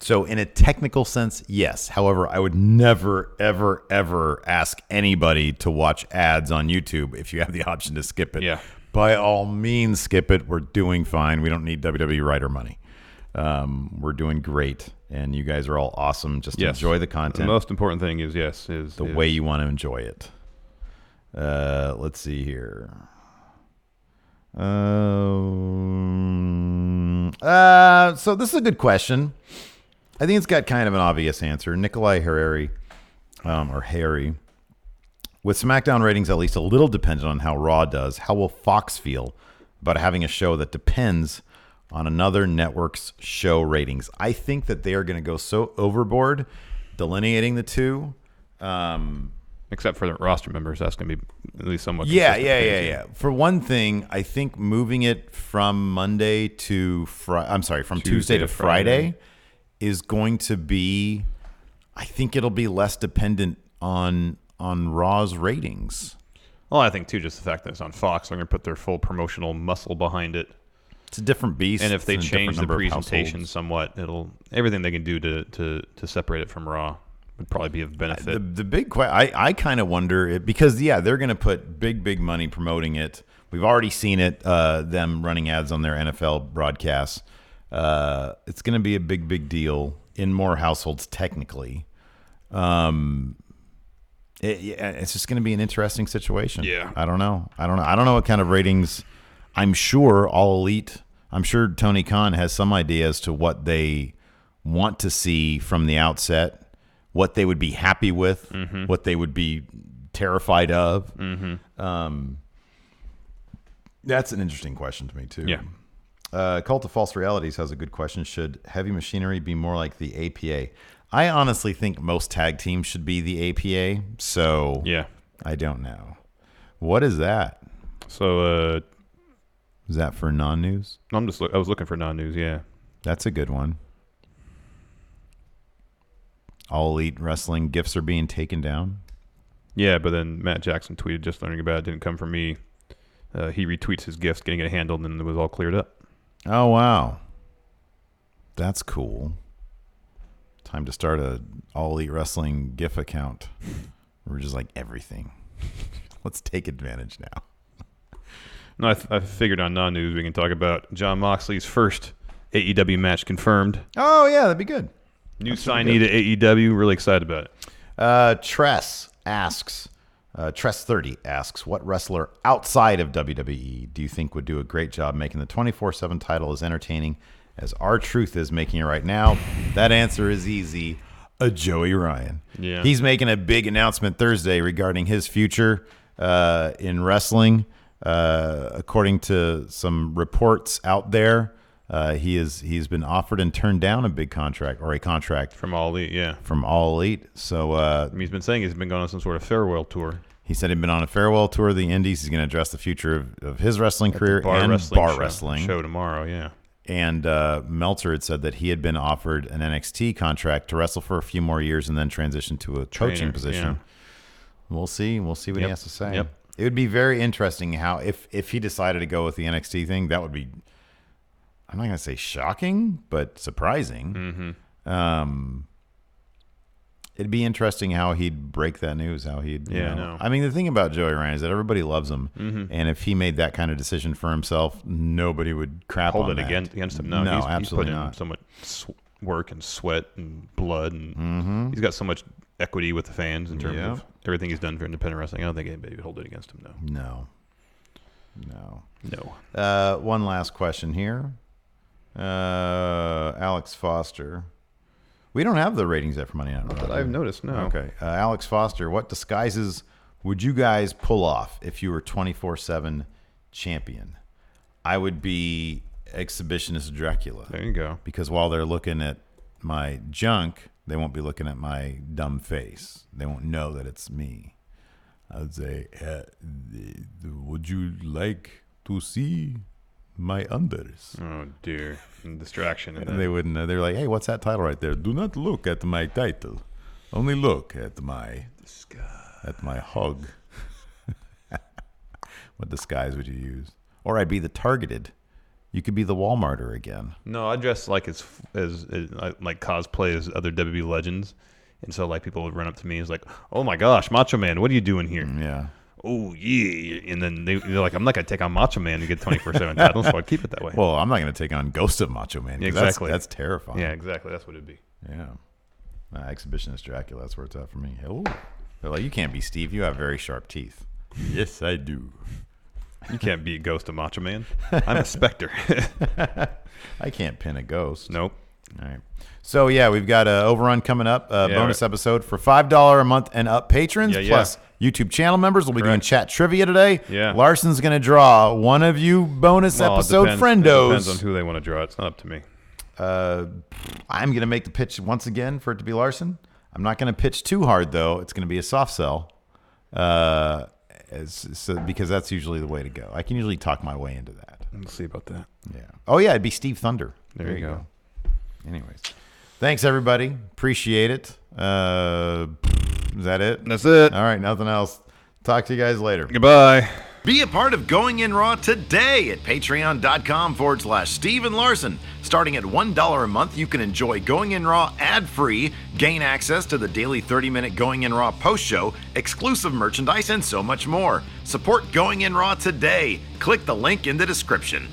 So in a technical sense, yes. However, I would never, ever, ever ask anybody to watch ads on YouTube if you have the option to skip it. Yeah. By all means, skip it. We're doing fine. We don't need WWE writer money. We're doing great. And you guys are all awesome. Just enjoy the content. The most important thing is the way you want to enjoy it. Let's see here. So this is a good question. I think it's got kind of an obvious answer. Nikolai Harari, with SmackDown ratings at least a little dependent on how Raw does, how will Fox feel about having a show that depends on another network's show ratings? I think that they are going to go so overboard delineating the two. Except for the roster members, that's going to be at least somewhat consistent. Yeah. For one thing, I think moving it from Monday to from Tuesday to Friday is going to be, I think it'll be less dependent on Raw's ratings. Well, I think too, just the fact that it's on Fox, they're going to put their full promotional muscle behind it. It's a different beast. And if they change the presentation somewhat, everything they can do to separate it from Raw would probably be of benefit. The big question, I kind of wonder, because they're going to put big money promoting it. We've already seen it, them running ads on their NFL broadcasts. It's going to be a big deal in more households technically. It's just going to be an interesting situation. Yeah. I don't know what kind of ratings. I'm sure All Elite, I'm sure Tony Khan has some idea as to what they want to see from the outset, what they would be happy with, what they would be terrified of. That's an interesting question to me too. Yeah. Cult of False Realities has a good question. Should Heavy Machinery be more like the APA? I honestly think most tag teams should be the APA. So yeah, I don't know. What is that? So is that for non-news? I was looking for non-news. Yeah, that's a good one. All Elite Wrestling gifts are being taken down. Yeah, but then Matt Jackson tweeted, "Just learning about it didn't come from me." He retweets his gifts, getting it handled, and it was all cleared up. Oh, wow. That's cool. Time to start a All Elite Wrestling GIF account. We're just like everything. Let's take advantage now. No, I figured on non-news we can talk about Jon Moxley's first AEW match confirmed. Oh, yeah, that'd be good. New signee to AEW. Really excited about it. Tress asks, Tress30 asks, what wrestler outside of WWE do you think would do a great job making the 24/7 title as entertaining as R-Truth is making it right now? That answer is easy. Joey Ryan. Yeah. He's making a big announcement Thursday regarding his future in wrestling. According to some reports out there, he's been offered and turned down a big contract, or a contract from All Elite. Yeah, from All Elite. So he's been saying he's been going on some sort of farewell tour. He said he'd been on a farewell tour of the Indies. He's going to address the future of his wrestling career and bar wrestling show tomorrow. Yeah. And Meltzer had said that he had been offered an NXT contract to wrestle for a few more years and then transition to a coaching position. Yeah. We'll see. We'll see what he has to say. Yep. It would be very interesting how if he decided to go with the NXT thing, that would be, I'm not going to say shocking, but surprising. It'd be interesting how he'd break that news, how he'd, you know. I mean, the thing about Joey Ryan is that everybody loves him. And if he made that kind of decision for himself, nobody would crap on that. Hold it against him. No, absolutely he's put in so much work and sweat and blood. And he's got so much equity with the fans in terms of everything he's done for independent wrestling. I don't think anybody would hold it against him, No. No. One last question here. Alex Foster. We don't have the ratings yet for Monday Night Raw. That I've noticed, no. Okay. Alex Foster, what disguises would you guys pull off if you were 24/7 champion? I would be Exhibitionist Dracula. There you go. Because while they're looking at my junk, they won't be looking at my dumb face. They won't know that it's me. I would say, would you like to see my unders? Oh, dear. Distraction. And they wouldn't know. They're like, hey, what's that title right there? Do not look at my title. Only look at my hug. What disguise would you use? Or I'd be the targeted. You could be the Walmarter again. No, I dress like as like cosplay as other WWE legends. And so like people would run up to me and it's like, oh my gosh, Macho Man, what are you doing here? Yeah. Oh, yeah. And then they're like, I'm not going to take on Macho Man to get 24/7 title, so I'd keep it that way. Well, I'm not going to take on Ghost of Macho Man. Exactly. That's terrifying. Yeah, exactly. That's what it'd be. Yeah. Exhibitionist Dracula, that's where it's at for me. Oh. They're like, you can't be Steve. You have very sharp teeth. Yes, I do. You can't be a Ghost of Macho Man. I'm a Spectre. I can't pin a ghost. Nope. All right. So, yeah, we've got an overrun coming up, bonus episode for $5 a month and up patrons, plus YouTube channel members. We'll be doing chat trivia today. Yeah. Larson's going to draw one of you bonus episode friendos. It depends on who they want to draw. It's not up to me. I'm going to make the pitch once again for it to be Larson. I'm not going to pitch too hard, though. It's going to be a soft sell. Because that's usually the way to go. I can usually talk my way into that. We'll see about that. Yeah. Oh, yeah, it'd be Steve Thunder. There you go. Anyways. Thanks, everybody. Appreciate it. Is that it? That's it. All right, nothing else. Talk to you guys later. Goodbye. Be a part of Going In Raw today at patreon.com/Steven Larson. Starting at $1 a month, you can enjoy Going In Raw ad-free, gain access to the daily 30-minute Going In Raw post show, exclusive merchandise, and so much more. Support Going In Raw today. Click the link in the description.